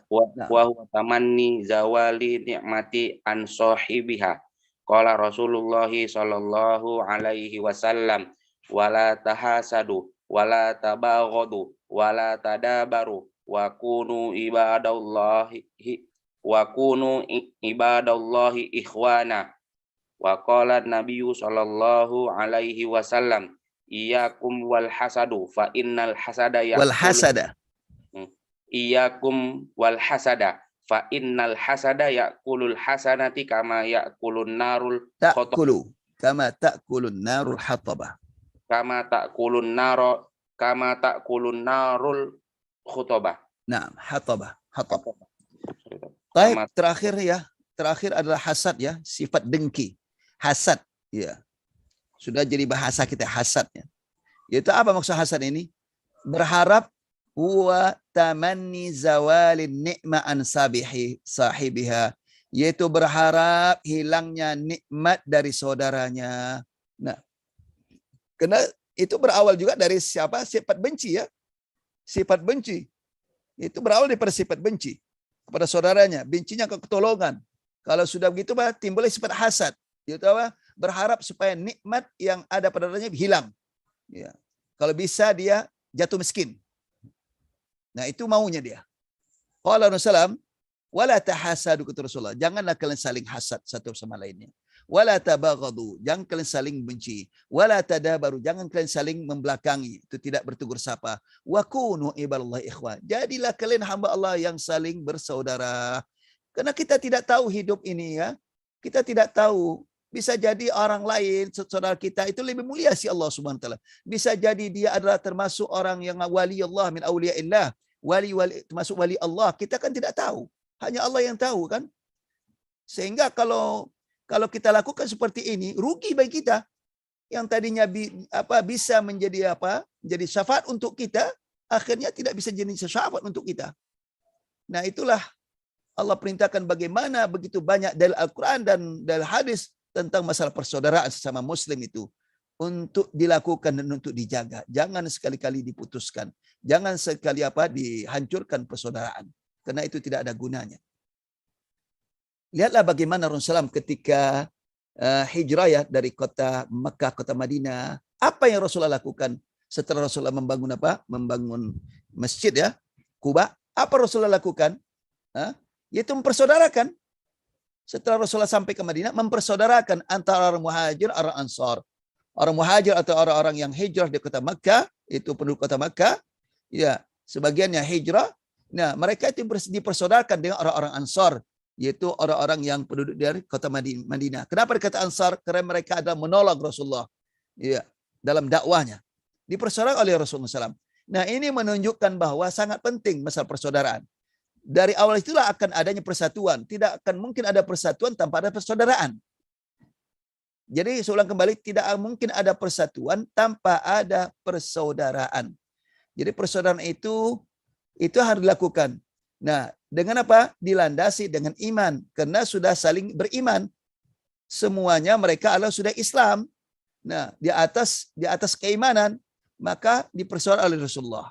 Speaker 15: huwa tamanni zawali ni'mati an sahibiha. Qala Rasulullah sallallahu alaihi wasallam wala tahasadu wala tabaghadu wala tadabaru wa kunu ibadallahi ikhwana. Wa qala Nabi sallallahu alaihi wasallam iyyakum wal hasadu fa innal hasada Iyyakum wal hasada fa innal hasada ya'kulul hasanati kama ya'kulun narul
Speaker 2: kama ta'kulun narul hatabah.
Speaker 15: Kama ta'kulun narul khutabah.
Speaker 2: Nah, hatabah. Baik, terakhir adalah hasad ya, sifat dengki. Hasad ya. Sudah jadi bahasa kita hasadnya. Yaitu apa maksud hasad ini? Berharap huwa tamanni zawalin ni'ma an sahibiha, yaitu berharap hilangnya nikmat dari saudaranya. Nah, karena itu berawal juga dari sifat benci ya. Sifat benci itu berawal dari sifat benci kepada saudaranya, bencinya ke ketolongan. Kalau sudah begitu timbullah sifat hasad, yaitu berharap supaya nikmat yang ada pada saudaranya hilang. Ya. Kalau bisa dia jatuh miskin. Nah, itu maunya dia. Qala Rasulullah, wala tahasadu, kata Rasulullah, janganlah kalian saling hasad satu sama lainnya. Wala tabaghadu, jangan kalian saling benci. Wala tadabaru, jangan kalian saling membelakangi, itu tidak bertegur sapa. Wa kunu ibadallahi ikhwan, jadilah kalian hamba Allah yang saling bersaudara. Karena kita tidak tahu hidup ini ya. Kita tidak tahu. Bisa jadi orang lain, saudara kita itu lebih mulia si Allah Subhanahu wa taala. Bisa jadi dia adalah termasuk orang yang wali Allah min auliyaillah. Wali termasuk wali Allah. Kita kan tidak tahu. Hanya Allah yang tahu kan. Sehingga kalau kita lakukan seperti ini, rugi bagi kita. Yang tadinya bisa menjadi menjadi syafaat untuk kita, akhirnya tidak bisa jadi syafaat untuk kita. Nah, itulah Allah perintahkan bagaimana begitu banyak dalil Al-Quran dan dalil hadis tentang masalah persaudaraan sesama muslim itu untuk dilakukan dan untuk dijaga. Jangan sekali-kali diputuskan. Jangan sekali dihancurkan persaudaraan. Karena itu tidak ada gunanya. Lihatlah bagaimana Rasulullah SAW ketika hijrah ya dari kota Mekah, kota Madinah. Apa yang Rasulullah lakukan setelah Rasulullah membangun apa? Membangun masjid ya, Kuba. Apa Rasulullah lakukan? Yaitu mempersaudarakan. Setelah Rasulullah sampai ke Madinah, mempersaudarakan antara orang muhajir, orang ansar. Orang muhajir atau orang-orang yang hijrah di kota Makkah, itu penduduk kota Makkah, ya, sebagiannya hijrah. Nah, mereka itu dipersaudarakan dengan orang-orang ansar, yaitu orang-orang yang penduduk dari kota Madinah. Kenapa dikata ansar? Karena mereka adalah menolong Rasulullah, ya, dalam dakwahnya. Dipersaudarakan oleh Rasulullah SAW. Nah, ini menunjukkan bahwa sangat penting masalah persaudaraan. Dari awal itulah akan adanya persatuan. Tidak akan mungkin ada persatuan tanpa ada persaudaraan. Jadi saya ulang kembali, tidak mungkin ada persatuan tanpa ada persaudaraan. Jadi persaudaraan itu harus dilakukan. Nah, dengan apa? Dilandasi dengan iman. Karena sudah saling beriman. Semuanya mereka adalah sudah Islam. Nah, di atas keimanan, maka dipersaudarakan oleh Rasulullah.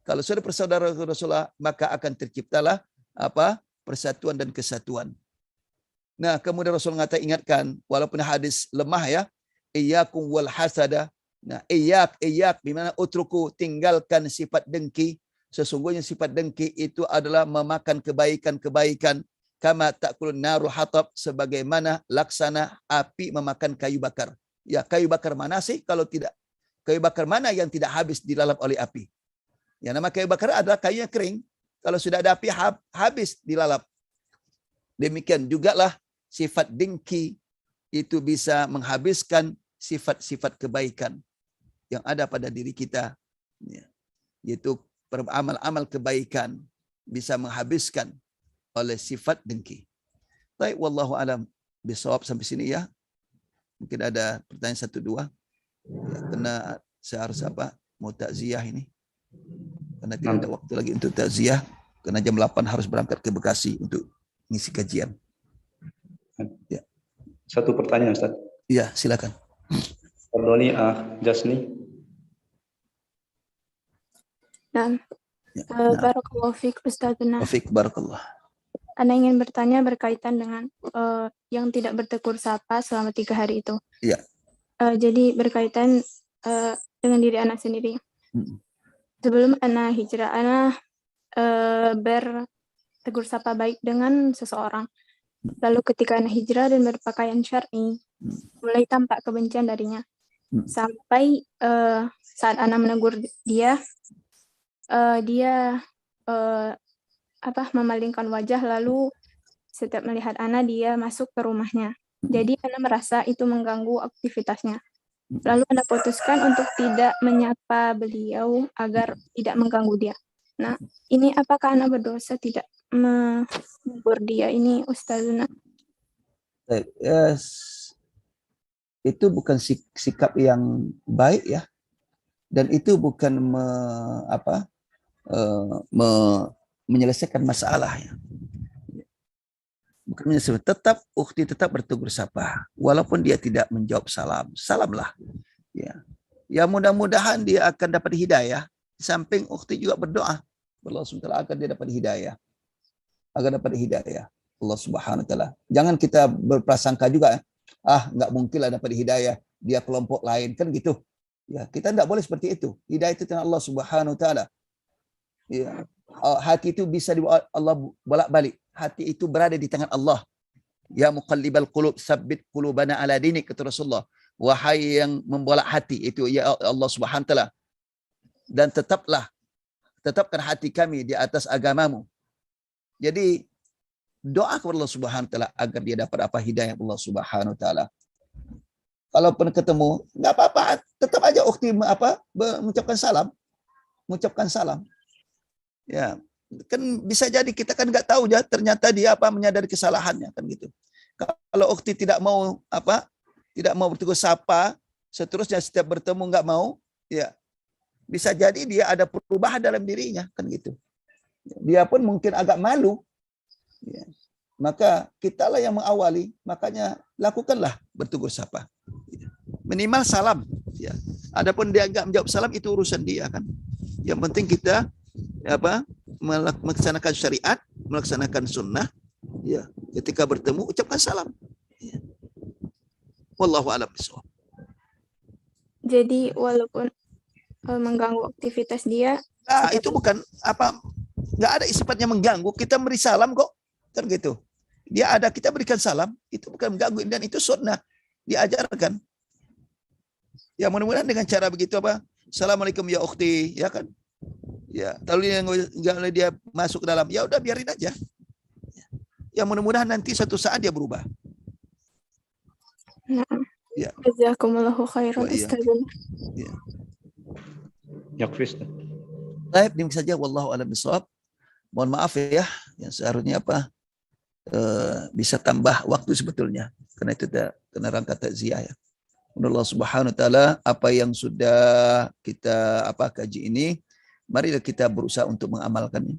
Speaker 2: Kalau sudah bersaudara Rasulullah, maka akan terciptalah apa? Persatuan dan kesatuan. Nah, kemudian Rasul ingatkan, walaupun hadis lemah ya, iyyakum wal hasada. Nah, iyyak bimana utruku, tinggalkan sifat dengki. Sesungguhnya sifat dengki itu adalah memakan kebaikan-kebaikan. Kama ta'kulun naru hatab, sebagaimana laksana api memakan kayu bakar. Ya, kayu bakar mana sih kalau tidak? Kayu bakar mana yang tidak habis dilalap oleh api? Yang nama kayu bakar adalah kayu yang kering. Kalau sudah ada api, habis dilalap. Demikian jugalah sifat dengki itu bisa menghabiskan sifat-sifat kebaikan yang ada pada diri kita. Yaitu amal-amal kebaikan bisa menghabiskan oleh sifat dengki. Baik, wallahu alam bisawab sampai sini ya. Mungkin ada pertanyaan 1-2. Ya, karena saya harus mau takziah ini. Karena tidak ada waktu lagi untuk takziah. Karena jam 8 harus berangkat ke Bekasi untuk ngisi kajian. Ya.
Speaker 16: Satu pertanyaan, Ustaz.
Speaker 2: Iya, silakan.
Speaker 16: Perdoni Jasni.
Speaker 17: Nah, barakallahu fiik Ustazuna.
Speaker 2: Wafik barakallah.
Speaker 17: Anda ingin bertanya berkaitan dengan yang tidak bertegur sapa selama 3 hari itu.
Speaker 2: Iya.
Speaker 17: Jadi berkaitan dengan diri anak sendiri. Sebelum anak hijrah, anak bertegur sapa baik dengan seseorang. Lalu ketika anak hijrah dan berpakaian syar'i, mulai tampak kebencian darinya. Sampai saat anak menegur dia, dia memalingkan wajah, lalu setiap melihat anak dia masuk ke rumahnya. Jadi anak merasa itu mengganggu aktivitasnya. Lalu anak putuskan untuk tidak menyapa beliau agar tidak mengganggu dia. Nah, ini apakah anak berdosa tidak menegur dia ini, Ustazuna?
Speaker 2: Yes. Itu bukan sikap yang baik ya. Dan itu bukan menyelesaikan masalah ya. Bukan menyelesaikan. Tetap ukhti tetap bertegur sapa walaupun dia tidak menjawab salam. Salamlah. Ya. Ya mudah-mudahan dia akan dapat hidayah. Di samping ukhti juga berdoa Allah SWT agar dia dapat hidayah. Agar dapat hidayah Allah Subhanahu wa taala. Jangan kita berprasangka juga, enggak mungkin lah dapat hidayah, dia kelompok lain kan gitu. Ya, kita tidak boleh seperti itu. Hidayah itu dengan Allah Subhanahu wa taala. Ya. Hati itu bisa Allah bolak-balik. Hati itu berada di tangan Allah. Ya muqallibal qulub, sabbit qulubana ala dinik, kata Rasulullah. Wahai yang membolak hati, itu ya Allah Subhanahu wa taala. Dan tetapkan hati kami di atas agamamu. Jadi doa kepada Allah Subhanahu wa taala agar dia dapat hidayah Allah Subhanahu wa taala. Kalaupun ketemu, enggak apa-apa, tetap aja ukhti mengucapkan salam. Ya, kan bisa jadi kita kan enggak tahu ya, ternyata dia menyadari kesalahannya kan gitu. Kalau ukhti tidak mau bertegur sapa, seterusnya setiap bertemu enggak mau, ya bisa jadi dia ada perubahan dalam dirinya kan gitu. Dia pun mungkin agak malu. Ya. Maka kitalah yang mengawali, makanya lakukanlah bertegur sapa. Ya. Minimal salam. Ya. Adapun dia enggak menjawab salam itu urusan dia kan. Yang penting kita melaksanakan syariat, melaksanakan sunnah, Ya, ketika bertemu ucapkan salam. Ya. Wallahu a'lam bishawab.
Speaker 17: Jadi walaupun mengganggu aktivitas dia,
Speaker 2: Nah, itu bukan apa, nggak ada sifatnya mengganggu. Kita beri salam kok, kan gitu. Dia ada, kita berikan salam, itu bukan mengganggu, dan itu sunnah diajarkan. Ya mudah-mudahan dengan cara begitu apa? Assalamualaikum ya ukhti, ya kan? Ya, lalu dia masuk ke dalam, ya udah biarin aja. Ya mudah-mudahan nanti satu saat dia berubah.
Speaker 17: nah,
Speaker 2: Ya.
Speaker 17: jazakumullahu khairan Ustazah.
Speaker 2: Ya.
Speaker 16: Yakfi, Ustaz.
Speaker 2: Baik, demikian saja. Wallahu a'lam bishawab. Mohon maaf ya, yang seharusnya apa bisa tambah waktu sebetulnya, karena itu kena rangka takziah ya. Allah Subhanahu wa taala, apa yang sudah kita kaji ini, marilah kita berusaha untuk mengamalkan,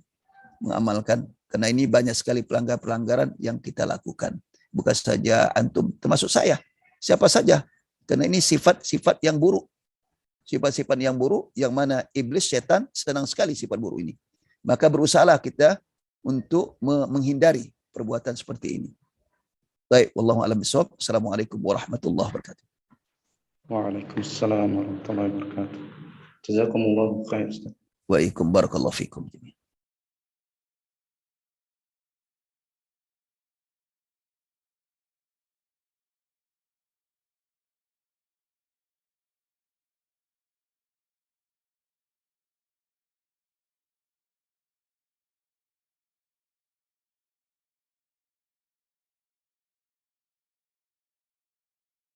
Speaker 2: karena ini banyak sekali pelanggaran yang kita lakukan. Bukan saja antum, termasuk saya, siapa saja, karena ini sifat-sifat yang buruk. Sifat-sifat yang buruk, yang mana iblis, setan senang sekali sifat buruk ini. Maka berusahalah kita untuk menghindari perbuatan seperti ini. Baik, wallahu a'lam bishawab. Assalamualaikum warahmatullahi wabarakatuh.
Speaker 16: Waalaikumsalam warahmatullahi wabarakatuh. Jazakumullahu khair, Ustaz.
Speaker 2: Waalaikumsalam barakallahu fikum.